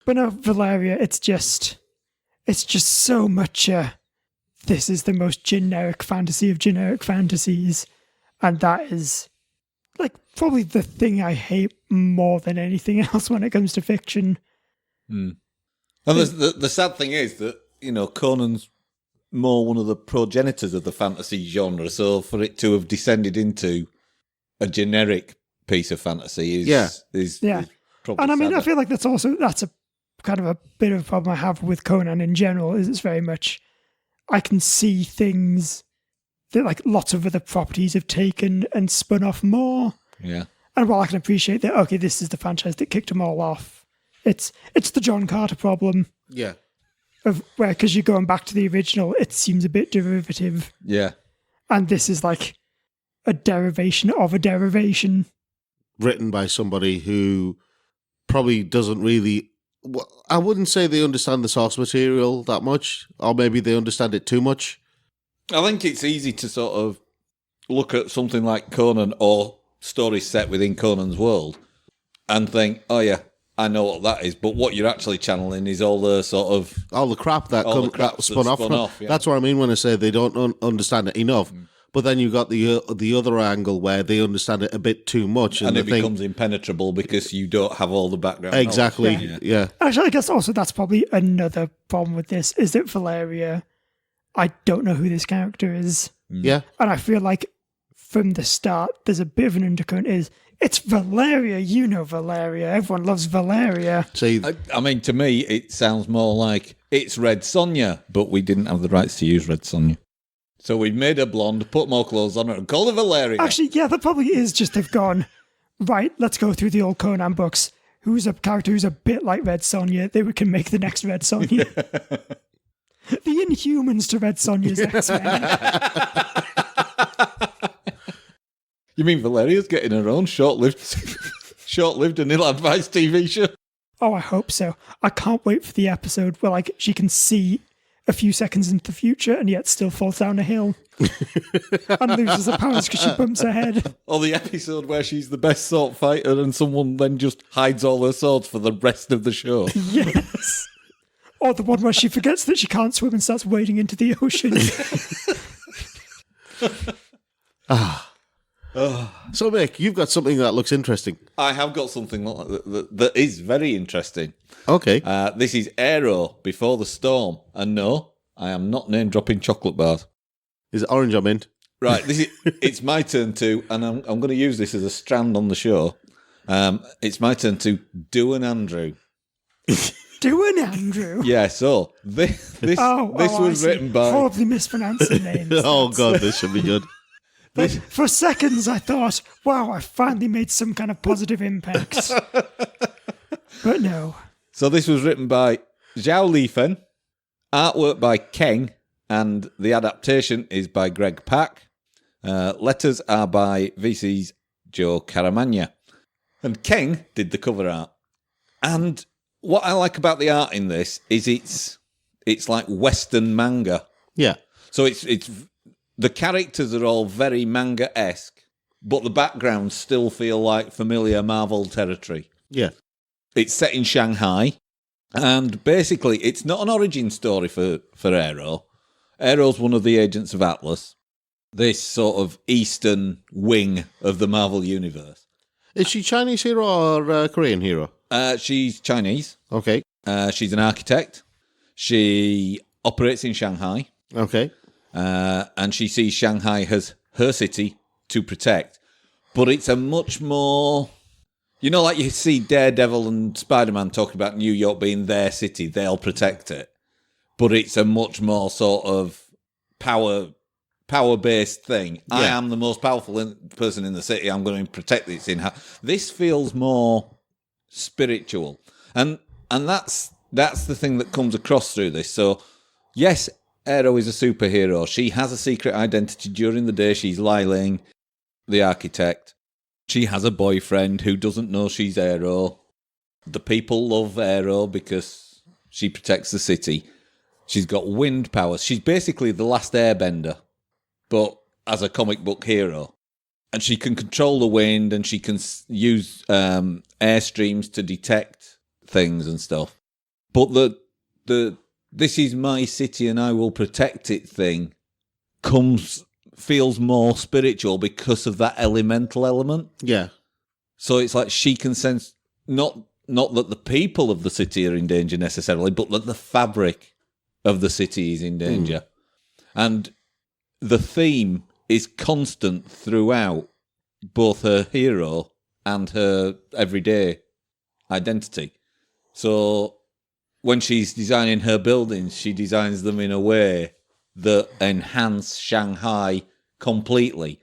But no, Valeria, it's just so much, this is the most generic fantasy of generic fantasies. And that is, probably the thing I hate more than anything else when it comes to fiction. And the sad thing is that, Conan's more one of the progenitors of the fantasy genre, so for it to have descended into a generic piece of fantasy is probably And I mean, sadder. I feel like that's a kind of a bit of a problem I have with Conan in general, is it's very much, I can see things that like lots of other properties have taken and spun off more. Yeah. And while I can appreciate that, okay, this is the franchise that kicked them all off, it's the John Carter problem. Yeah. Of where, because you're going back to the original, it seems a bit derivative. Yeah. And this is like a derivation of a derivation. Written by somebody who probably doesn't really... I wouldn't say they understand the source material that much, or maybe they understand it too much. I think it's easy to sort of look at something like Conan or stories set within Conan's world and think, oh yeah, I know what that is. But what you're actually channeling is all the sort of... all the crap that spun off. Yeah. That's what I mean when I say they don't understand it enough. But then you've got the other angle where they understand it a bit too much. And it becomes impenetrable because you don't have all the background. Exactly, yeah. Actually, I guess also that's probably another problem with this, is that Valeria, I don't know who this character is. Yeah. And I feel like from the start, there's a bit of an undercurrent it's Valeria, you know Valeria, everyone loves Valeria. See, I mean, to me, it sounds more like it's Red Sonja, but we didn't have the rights to use Red Sonja. So we made her blonde, put more clothes on her, and called her Valeria. Actually, yeah, that probably is just they've gone, right, let's go through the old Conan books. Who's a character who's a bit like Red Sonja? They can make the next Red Sonja. The Inhumans to Red Sonja's X-Men. You mean Valeria's getting her own short-lived and ill-advised TV show? Oh, I hope so. I can't wait for the episode where like she can see a few seconds into the future and yet still falls down a hill and loses her powers because she bumps her head. Or the episode where she's the best sword fighter and someone then just hides all her swords for the rest of the show. Yes. Or the one where she forgets that she can't swim and starts wading into the ocean. so Mick, you've got something that looks interesting. I have got something that is very interesting. Okay. This is Aero Before the Storm. And no, I am not name-dropping chocolate bars. Is it orange or mint? Right, it's my turn to, and I'm going to use this as a strand on the show. It's my turn to do an Andrew. Do an Andrew? Yeah, so this was written by... Horribly mispronouncing names. Oh God, this should be good. For seconds I thought, wow, I finally made some kind of positive impact. But no. So this was written by Zhao Lifen, artwork by Keng, and the adaptation is by Greg Pak. Letters are by VC's Joe Caramagna. And Keng did the cover art. And what I like about the art in this is it's like Western manga. Yeah. So it's the characters are all very manga-esque, but the backgrounds still feel like familiar Marvel territory. Yeah. It's set in Shanghai, and basically it's not an origin story for Aero. Aero's one of the agents of Atlas, this sort of eastern wing of the Marvel universe. Is she Chinese hero or Korean hero? She's Chinese. Okay. She's an architect. She operates in Shanghai. Okay. And she sees Shanghai as her city to protect. But it's a much more... You know, like you see Daredevil and Spider-Man talking about New York being their city, they'll protect it. But it's a much more sort of power-based thing. Yeah. I am the most powerful person in the city, I'm going to protect this. This feels more spiritual. And that's the thing that comes across through this. So, yes, Aero is a superhero. She has a secret identity. During the day, she's Liling, the architect. She has a boyfriend who doesn't know she's Aero. The people love Aero because she protects the city. She's got wind powers. She's basically the last airbender, but as a comic book hero. And she can control the wind and she can use airstreams to detect things and stuff. But the this is my city and I will protect it thing feels more spiritual because of that elemental element. Yeah. So it's like she can sense not that the people of the city are in danger necessarily, but that the fabric of the city is in danger. And the theme is constant throughout both her hero and her everyday identity. So when she's designing her buildings, she designs them in a way that enhance Shanghai completely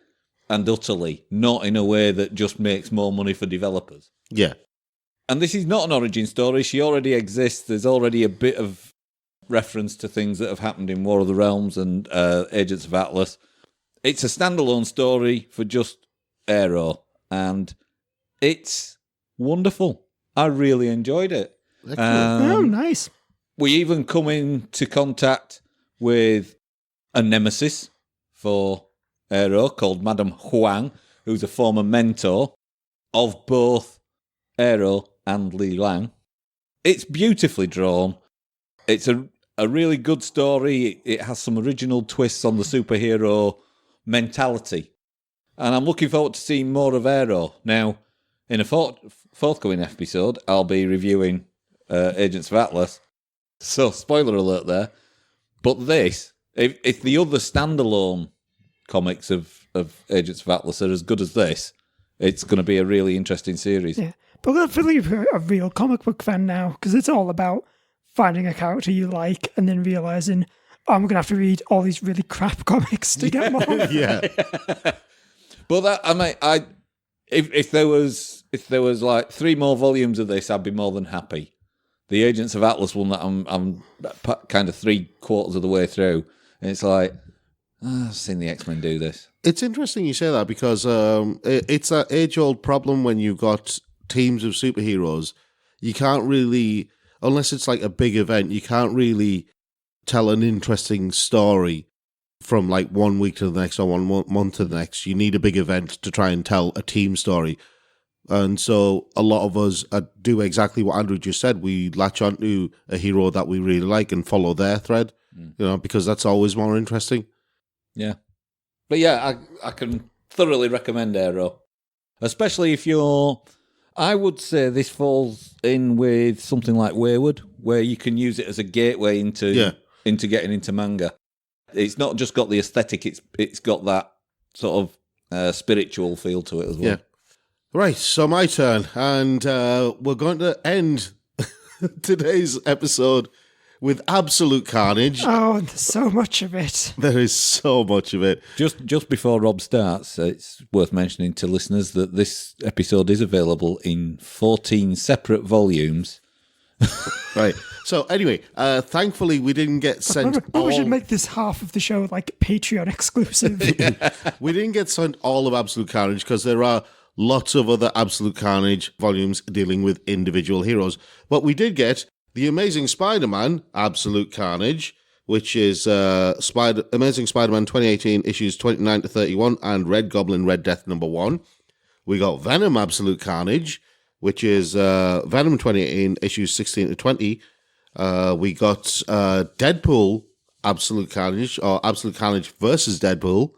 and utterly, not in a way that just makes more money for developers. Yeah. And this is not an origin story. She already exists. There's already a bit of reference to things that have happened in War of the Realms and Agents of Atlas. It's a standalone story for just Aero, and it's wonderful. I really enjoyed it. Oh, nice. We even come into contact with a nemesis for Aero called Madame Huang, who's a former mentor of both Aero and Li Lang. It's beautifully drawn. It's a really good story. It has some original twists on the superhero mentality. And I'm looking forward to seeing more of Aero. Now, in a forthcoming episode, I'll be reviewing Agents of Atlas. So, spoiler alert there. But this, if the other standalone comics of Agents of Atlas are as good as this, it's going to be a really interesting series. Yeah, but I feel like you're a real comic book fan now, because it's all about finding a character you like and then realizing, oh, I'm going to have to read all these really crap comics to get more. Yeah. But that, I mean, if there was like 3 more volumes of this, I'd be more than happy. The Agents of Atlas one that I'm kind of 3/4 of the way through, and it's like, I've seen the X-Men do this. It's interesting you say that, because it's that age-old problem when you've got teams of superheroes. You can't really, unless it's like a big event, you can't really tell an interesting story from like 1 week to the next or 1 month to the next. You need a big event to try and tell a team story. And so a lot of us do exactly what Andrew just said. We latch onto a hero that we really like and follow their thread, because that's always more interesting. Yeah. But yeah, I can thoroughly recommend Aero. Especially if you're... I would say this falls in with something like Wayward, where you can use it as a gateway into getting into manga. It's not just got the aesthetic, it's got that sort of spiritual feel to it as well. Yeah. Right, so my turn, and we're going to end today's episode with absolute carnage. Oh, there's so much of it. There is so much of it. Just before Rob starts, it's worth mentioning to listeners that this episode is available in 14 separate volumes. Right. So anyway, thankfully we didn't get sent We should make this half of the show like Patreon exclusive. We didn't get sent all of Absolute Carnage, because there are lots of other Absolute Carnage volumes dealing with individual heroes. But we did get The Amazing Spider-Man Absolute Carnage, which is Amazing Spider-Man 2018 issues 29 to 31 and Red Goblin Red Death #1. We got Venom Absolute Carnage, which is Venom 2018 issues 16 to 20. We got Deadpool Absolute Carnage, or Absolute Carnage versus Deadpool,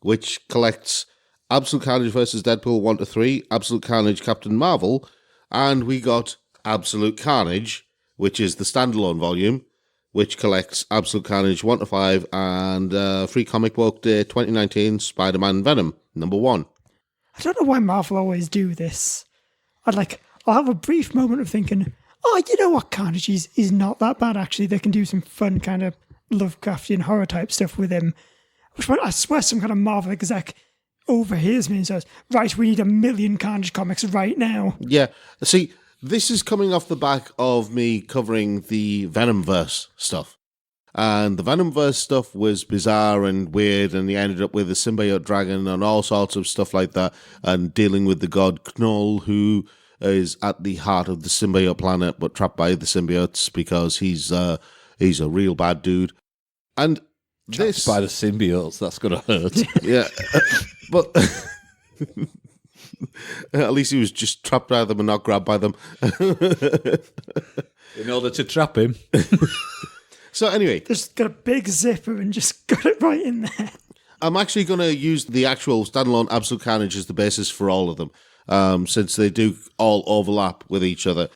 which collects Absolute Carnage versus Deadpool 1 to 3, Absolute Carnage Captain Marvel, and we got Absolute Carnage, which is the standalone volume, which collects Absolute Carnage 1 to 5 and Free Comic Book Day 2019 Spider-Man Venom #1. I don't know why Marvel always do this. I'll have a brief moment of thinking, oh, you know what, Carnage is not that bad, actually. They can do some fun kind of Lovecraftian horror type stuff with him. Which one, I swear some kind of Marvel exec overhears me and says, right, we need 1 million Carnage comics right now. Yeah. See, this is coming off the back of me covering the Venomverse stuff. And the Venomverse stuff was bizarre and weird, and he ended up with a symbiote dragon and all sorts of stuff like that, and dealing with the god Knoll, who is at the heart of the symbiote planet, but trapped by the symbiotes because he's a real bad dude. And trapped by the symbiotes, that's going to hurt. Yeah. But at least he was just trapped by them and not grabbed by them. In order to trap him. So anyway. Just got a big zipper and just got it right in there. I'm actually going to use the actual standalone Absolute Carnage as the basis for all of them, since they do all overlap with each other.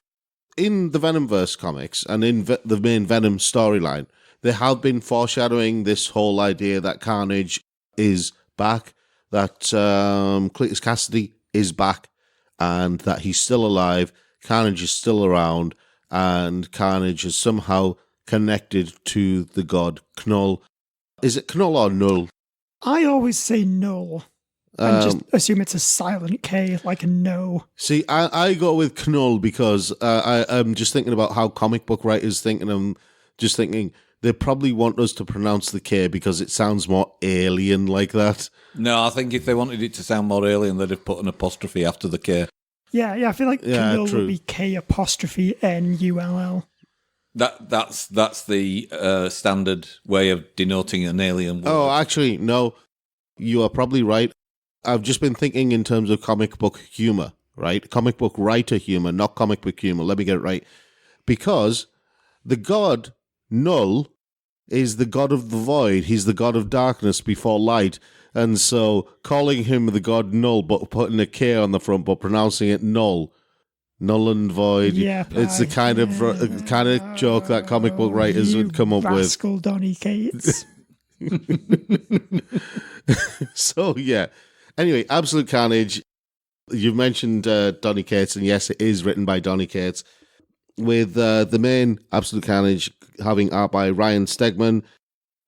In the Venomverse comics and in the main Venom storyline, they have been foreshadowing this whole idea that Carnage is back, that Cletus Cassidy is back, and that he's still alive, Carnage is still around, and Carnage is somehow connected to the god Knoll. Is it Knull or Null? I always say null. And just assume it's a silent K, like a no. See, I go with Knull because I'm just thinking about how comic book writers think, and I'm just thinking they probably want us to pronounce the K because it sounds more alien like that. No, I think if they wanted it to sound more alien, they'd have put an apostrophe after the K. Yeah, I feel like Knull would be K''Null. That's the standard way of denoting an alien word. Oh, actually, no. You are probably right. I've just been thinking in terms of comic book humor, right? Comic book writer humor, not comic book humor. Let me get it right. Because the god Null is the god of the void. He's the god of darkness before light. And so calling him the god Null, but putting a K on the front, but pronouncing it Null. Null and void. Yeah, it's the kind of joke that comic book writers would come up with. Rascal Donny Cates. So, yeah. Anyway, Absolute Carnage. You've mentioned Donny Cates, and yes, it is written by Donny Cates, with the main Absolute Carnage having art by Ryan Stegman,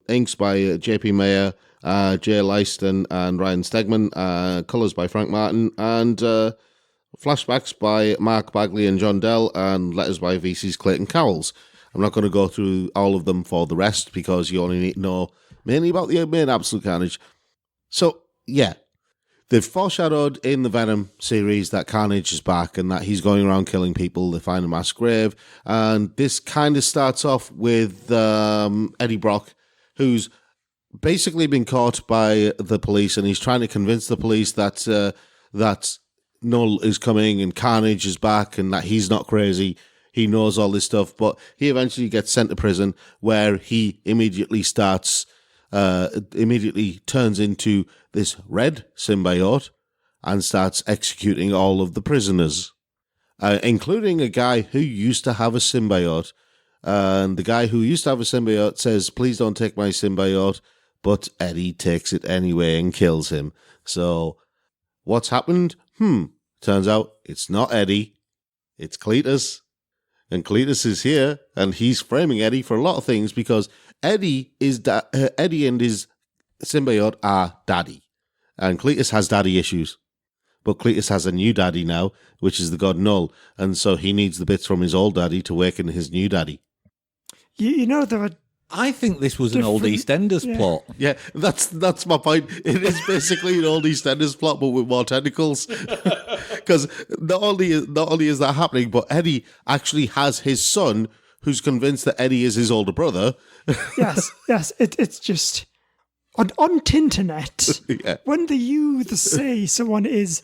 inks by J.P. Mayer, Jay Leiston, and Ryan Stegman, colours by Frank Martin, and flashbacks by Mark Bagley and John Dell, and letters by VC's Clayton Cowles. I'm not going to go through all of them for the rest because you only need to know mainly about the main Absolute Carnage. So, yeah. They've foreshadowed in the Venom series that Carnage is back and that he's going around killing people. They find a mass grave. And this kind of starts off with Eddie Brock, who's basically been caught by the police, and he's trying to convince the police that that Null is coming and Carnage is back and that he's not crazy. He knows all this stuff. But he eventually gets sent to prison where he immediately turns into this red symbiote and starts executing all of the prisoners, including a guy who used to have a symbiote. And the guy who used to have a symbiote says, "Please don't take my symbiote," but Eddie takes it anyway and kills him. So what's happened? Turns out it's not Eddie, it's Cletus. And Cletus is here, and he's framing Eddie for a lot of things because Eddie and his symbiote are daddy. And Cletus has daddy issues. But Cletus has a new daddy now, which is the god Null. And so he needs the bits from his old daddy to awaken his new daddy. You know, there are... I think this was an old EastEnders plot. Yeah, that's my point. It is basically an old EastEnders plot, but with more tentacles. Because not only is that happening, but Eddie actually has his son who's convinced that Eddie is his older brother. Yes. It's just... On Tinternet, yeah. When the youths say someone is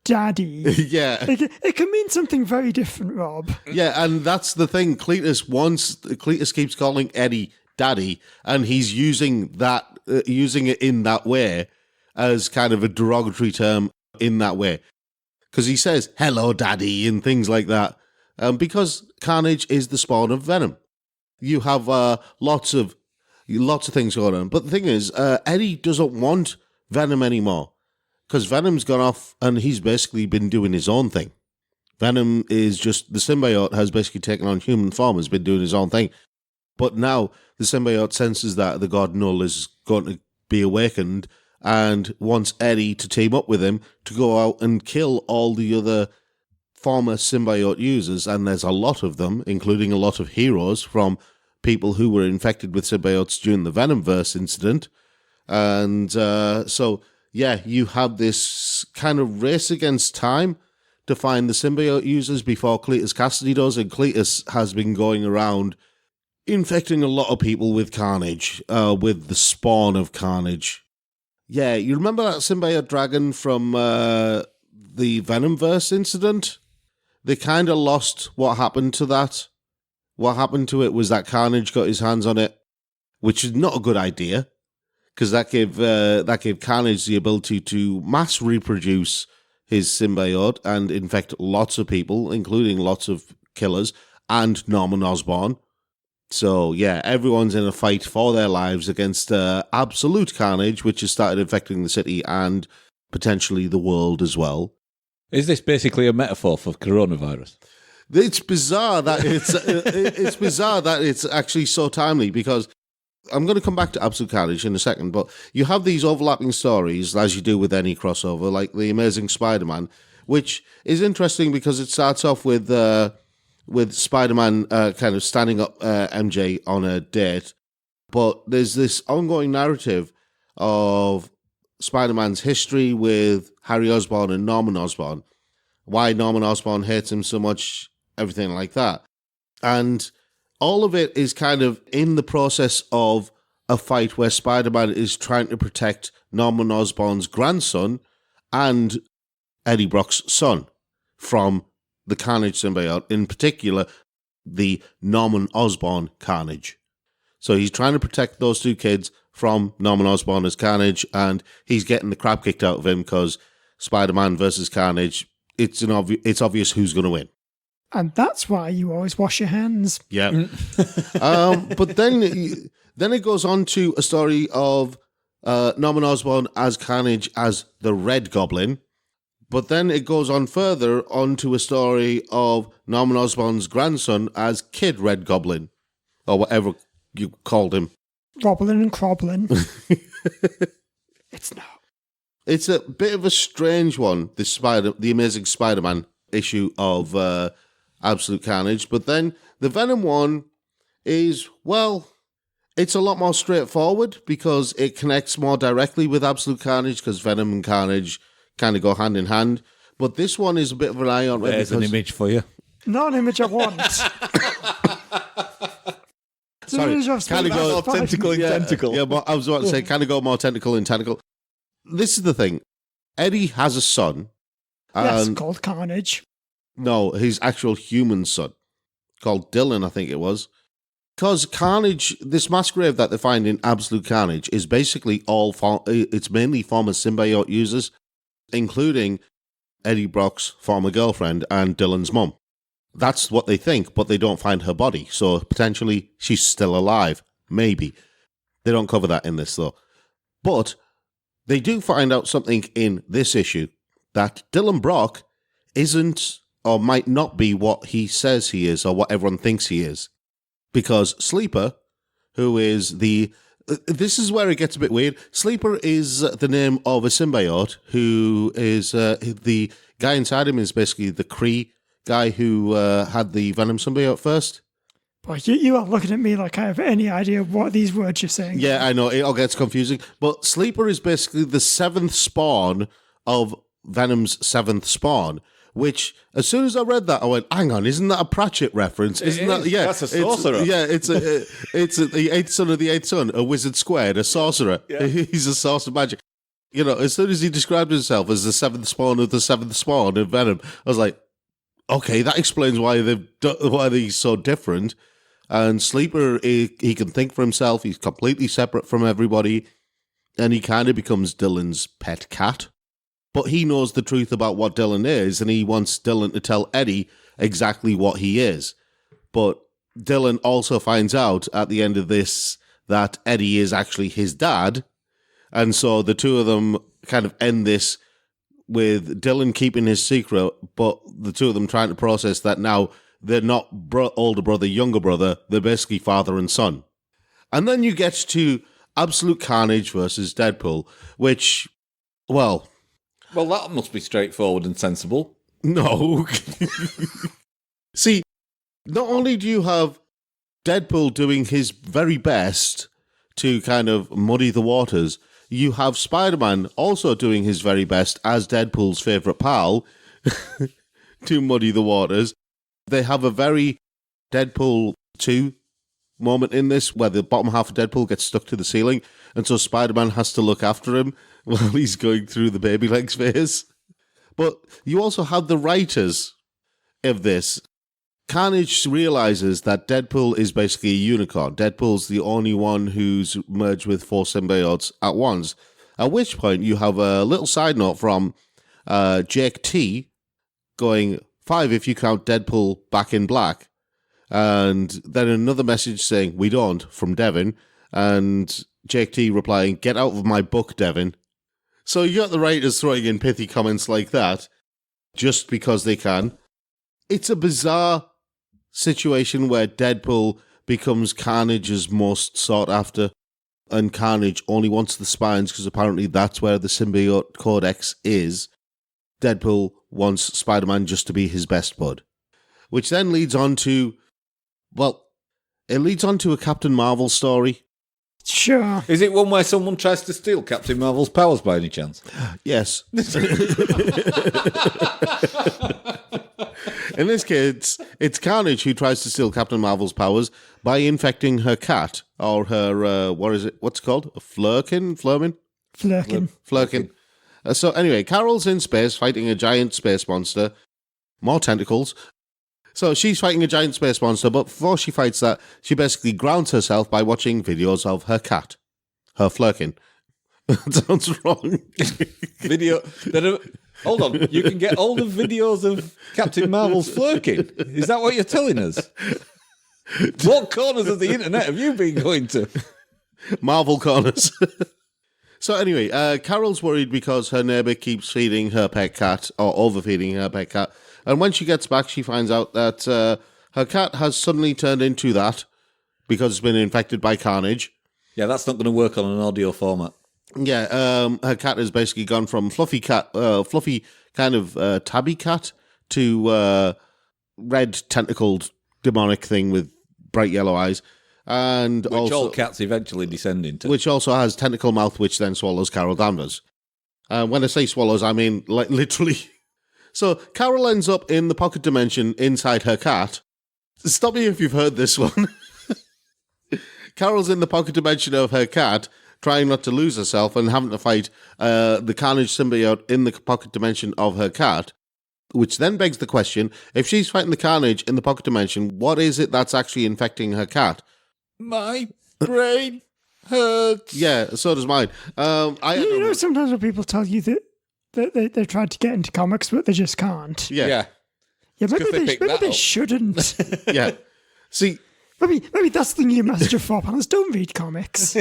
daddy, yeah, it can mean something very different, Rob. Yeah, and that's the thing. Cletus keeps calling Eddie daddy, and he's using it in that way as kind of a derogatory term in that way. Because he says, "Hello, daddy," and things like that. Because Carnage is the spawn of Venom. You have lots of things going on. But the thing is, Eddie doesn't want Venom anymore. Because Venom's gone off and he's basically been doing his own thing. Venom is just, the symbiote has basically taken on human form, has been doing his own thing. But now the symbiote senses that the god Null is going to be awakened and wants Eddie to team up with him to go out and kill all the other former symbiote users. And there's a lot of them, including a lot of heroes from people who were infected with symbiotes during the Venomverse incident. And so, yeah, you have this kind of race against time to find the symbiote users before Cletus Cassidy does, and Cletus has been going around infecting a lot of people with Carnage, with the spawn of Carnage. Yeah, you remember that symbiote dragon from the Venomverse incident? They kind of lost what happened to that. What happened to it was that Carnage got his hands on it, which is not a good idea, because that gave Carnage the ability to mass reproduce his symbiote and infect lots of people, including lots of killers and Norman Osborn. So yeah, everyone's in a fight for their lives against absolute Carnage, which has started infecting the city and potentially the world as well. Is this basically a metaphor for coronavirus? It's bizarre that it's actually so timely, because I'm going to come back to Absolute Carnage in a second, but you have these overlapping stories, as you do with any crossover, like The Amazing Spider-Man, which is interesting because it starts off with Spider-Man kind of standing up MJ on a date, but there's this ongoing narrative of Spider-Man's history with Harry Osborn and Norman Osborn, why Norman Osborn hates him so much, everything like that. And all of it is kind of in the process of a fight where Spider-Man is trying to protect Norman Osborn's grandson and Eddie Brock's son from the Carnage symbiote, in particular, the Norman Osborn Carnage. So he's trying to protect those two kids from Norman Osborn as Carnage, and he's getting the crap kicked out of him because Spider-Man versus Carnage, it's obvious who's going to win. And that's why you always wash your hands. Yeah. But then it goes on to a story of Norman Osborn as Carnage as the Red Goblin. But then it goes on further onto a story of Norman Osborn's grandson as Kid Red Goblin, or whatever you called him. Roblin and Croblin. It's not. It's a bit of a strange one, the Amazing Spider-Man issue of Absolute Carnage. But then the Venom one is, well, it's a lot more straightforward because it connects more directly with Absolute Carnage because Venom and Carnage kind of go hand in hand. But this one is a bit of an eye on it. There's an image for you. Not an image I want. Sorry, kind of go more tentacle in tentacle. Yeah, but I was about to say, kind of go more tentacle in tentacle. This is the thing. Eddie has a son. Yes, called Carnage. No, his actual human son. Called Dylan, I think it was. Because Carnage, this mass grave that they find in Absolute Carnage is basically it's mainly former symbiote users, including Eddie Brock's former girlfriend and Dylan's mum. That's what they think, but they don't find her body. So potentially she's still alive. Maybe. They don't cover that in this, though. But they do find out something in this issue, that Dylan Brock isn't or might not be what he says he is or what everyone thinks he is. Because Sleeper, who is this is where it gets a bit weird. Sleeper is the name of a symbiote who is the guy inside him is basically the Kree guy who had the Venom symbiote first. Boy, you are looking at me like I have any idea what these words you're saying. Yeah, I know. It all gets confusing. But Sleeper is basically the seventh spawn of Venom's seventh spawn, which, as soon as I read that, I went, hang on, isn't that a Pratchett reference? Isn't that? Yeah, that's a sorcerer. It's the eighth son of the eighth son, a wizard squared, a sorcerer. Yeah. He's a source of magic. You know, as soon as he described himself as the seventh spawn of the seventh spawn of Venom, I was like, okay, that explains why he's so different. And Sleeper, he can think for himself. He's completely separate from everybody. And he kind of becomes Dylan's pet cat. But he knows the truth about what Dylan is, and he wants Dylan to tell Eddie exactly what he is. But Dylan also finds out at the end of this that Eddie is actually his dad. And so the two of them kind of end this with Dylan keeping his secret, but the two of them trying to process that now they're not older brother, younger brother. They're basically father and son. And then you get to Absolute Carnage versus Deadpool, which, well, that must be straightforward and sensible. No. See, not only do you have Deadpool doing his very best to kind of muddy the waters, you have Spider-Man also doing his very best as Deadpool's favourite pal to muddy the waters. They have a very Deadpool 2 moment in this where the bottom half of Deadpool gets stuck to the ceiling, and so Spider-Man has to look after him while he's going through the baby legs phase. But you also have the writers of this. Carnage realizes that Deadpool is basically a unicorn. Deadpool's the only one who's merged with 4 symbiotes at once. At which point you have a little side note from Jake T going, 5 if you count Deadpool back in black. And then another message saying, we don't, from Devin. And Jake T replying, get out of my book, Devin. So you got the writers throwing in pithy comments like that, just because they can. It's a bizarre situation where Deadpool becomes Carnage's most sought after and Carnage only wants the spines because apparently that's where the symbiote codex is, Deadpool wants Spider-Man just to be his best bud. Which then leads on to, it leads on to a Captain Marvel story. Sure. Is it one where someone tries to steal Captain Marvel's powers by any chance? Yes. In this case, it's Carnage who tries to steal Captain Marvel's powers by infecting her cat, or her, what's it called? A flurkin? Flurkin. So anyway, Carol's in space fighting a giant space monster. More tentacles. So she's fighting a giant space monster, but before she fights that, she basically grounds herself by watching videos of her cat. Her flurkin. That sounds wrong. Hold on, you can get older videos of Captain Marvel's flirking. Is that what you're telling us? What corners of the internet have you been going to? Marvel corners. So anyway, Carol's worried because her neighbour keeps feeding her pet cat, or overfeeding her pet cat. And when she gets back, she finds out that her cat has suddenly turned into that because it's been infected by Carnage. Yeah, that's not going to work on an audio format. Yeah, her cat has basically gone from fluffy kind of tabby cat to red tentacled demonic thing with bright yellow eyes, and which also all cats eventually descend into. Which also has tentacle mouth, which then swallows Carol Danvers. When I say swallows, I mean like literally. So Carol ends up in the pocket dimension inside her cat. Stop me if you've heard this one. Carol's in the pocket dimension of her cat, trying not to lose herself and having to fight the Carnage symbiote in the pocket dimension of her cat, which then begs the question, if she's fighting the Carnage in the pocket dimension, what is it that's actually infecting her cat? My brain hurts. Yeah, so does mine. Sometimes when people tell you that they've tried to get into comics, but they just can't. Yeah. Yeah, maybe they shouldn't. Yeah. See... Maybe that's the new message of 4 panels. Don't read comics.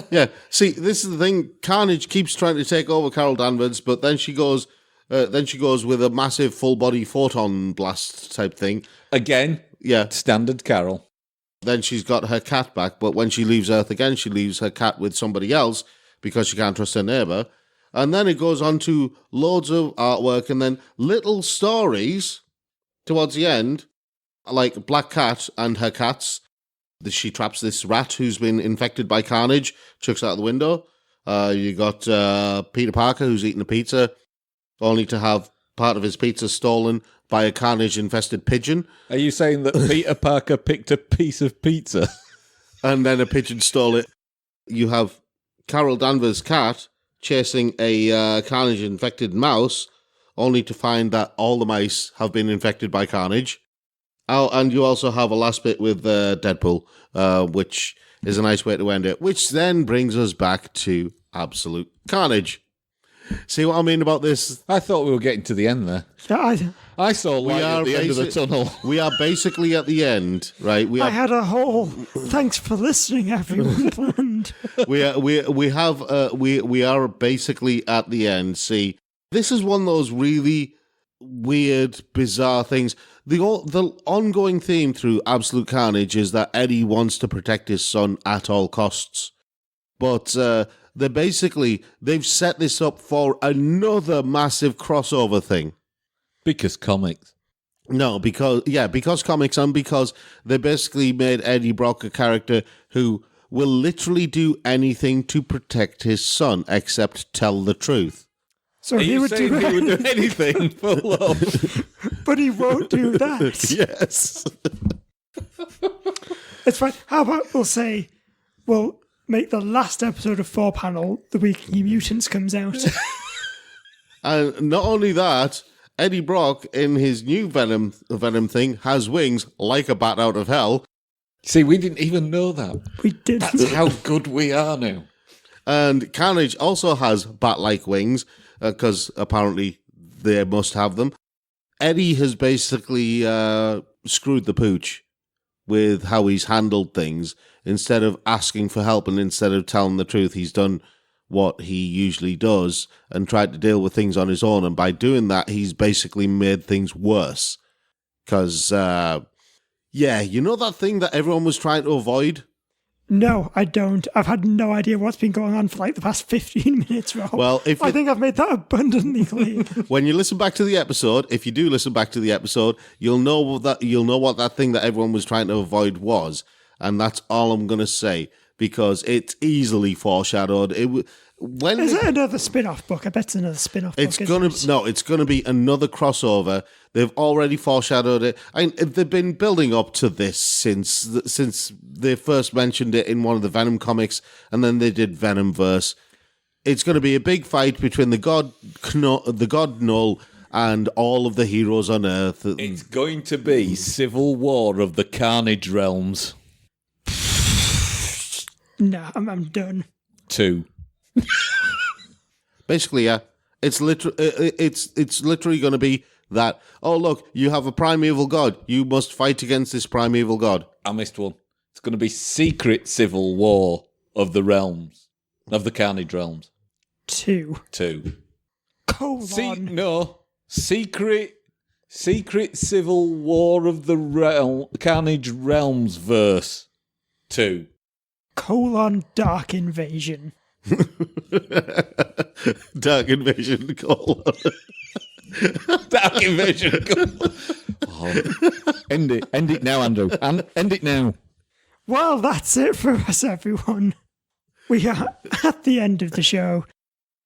Yeah. See, this is the thing. Carnage keeps trying to take over Carol Danvers, but then she goes with a massive full body photon blast type thing. Again. Yeah. Standard Carol. Then she's got her cat back, but when she leaves Earth again, she leaves her cat with somebody else because she can't trust her neighbour. And then it goes on to loads of artwork and then little stories towards the end. Like Black Cat and her cats. She traps this rat who's been infected by Carnage, chucks out the window. You got Peter Parker who's eating a pizza, only to have part of his pizza stolen by a Carnage-infested pigeon. Are you saying that Peter Parker picked a piece of pizza? And then a pigeon stole it. You have Carol Danvers' cat chasing a Carnage-infected mouse, only to find that all the mice have been infected by Carnage. Oh, and you also have a last bit with Deadpool, which is a nice way to end it, which then brings us back to absolute carnage. See what I mean about this? I thought we were getting to the end there. I saw light at the end of the tunnel. We are basically at the end, right? I had a whole thanks for listening, everyone. planned. we are basically at the end. See, this is one of those really weird, bizarre things. The ongoing theme through Absolute Carnage is that Eddie wants to protect his son at all costs. But they've set this up for another massive crossover thing. Because comics. No, because comics, and because they basically made Eddie Brock a character who will literally do anything to protect his son except tell the truth. So he would do anything for love. But he won't do that. Yes. It's fine. How about we'll make the last episode of 4 Panel the week New Mutants comes out. And not only that, Eddie Brock in his new Venom thing has wings like a bat out of hell. See, we didn't even know that. We didn't. That's how good we are now. And Carnage also has bat-like wings, because apparently they must have them. Eddie has basically screwed the pooch with how he's handled things. Instead of asking for help and instead of telling the truth, he's done what he usually does and tried to deal with things on his own. And by doing that, he's basically made things worse. Because, you know that thing that everyone was trying to avoid? No, I don't. I've had no idea what's been going on for like the past 15 minutes, Rob. Well, I think I've made that abundantly clear. When you listen back to the episode, if you do listen back to the episode, you'll know what that thing that everyone was trying to avoid was, and that's all I'm going to say because it's easily foreshadowed. Is it another spin-off book? I bet it's another spin-off book. It's gonna be another crossover. They've already foreshadowed it. They've been building up to this since they first mentioned it in one of the Venom comics, and then they did Venomverse. It's going to be a big fight between the God Null and all of the heroes on Earth. It's going to be Civil War of the Carnage realms. No, I'm done. 2. Basically, yeah, it's literally going to be that. Oh, look, you have a primeval god. You must fight against this primeval god. I missed one. It's going to be Secret Civil War of the realms, of the Carnage realms. 2. Secret Civil War of the Carnage realms verse. 2. Dark Invasion. Dark Invasion, Dark Invasion. End it now, Andrew. End it now. Well, that's it for us, everyone. We are at the end of the show.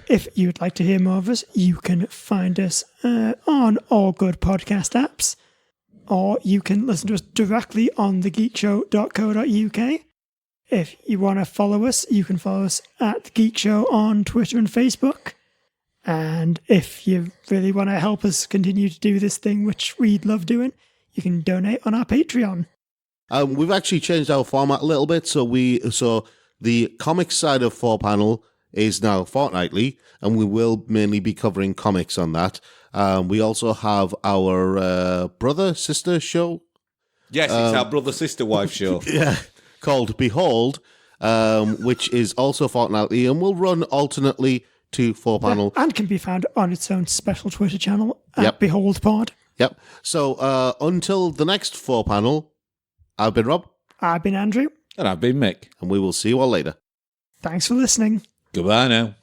If you'd like to hear more of us, you can find us on all good podcast apps, or you can listen to us directly on thegeekshow.co.uk. If you want to follow us, you can follow us at The Geek Show on Twitter and Facebook. And if you really want to help us continue to do this thing, which we'd love doing, you can donate on our Patreon. We've actually changed our format a little bit. So the comics side of 4Panel is now fortnightly, and we will mainly be covering comics on that. We also have our brother-sister show. Yes, it's our brother-sister-wife show. Yeah. Called Behold, which is also fortnightly and will run alternately to 4Panel. Yeah, and can be found on its own special Twitter channel at Behold Pod. Yep. So until the next 4Panel, I've been Rob. I've been Andrew. And I've been Mick. And we will see you all later. Thanks for listening. Goodbye now.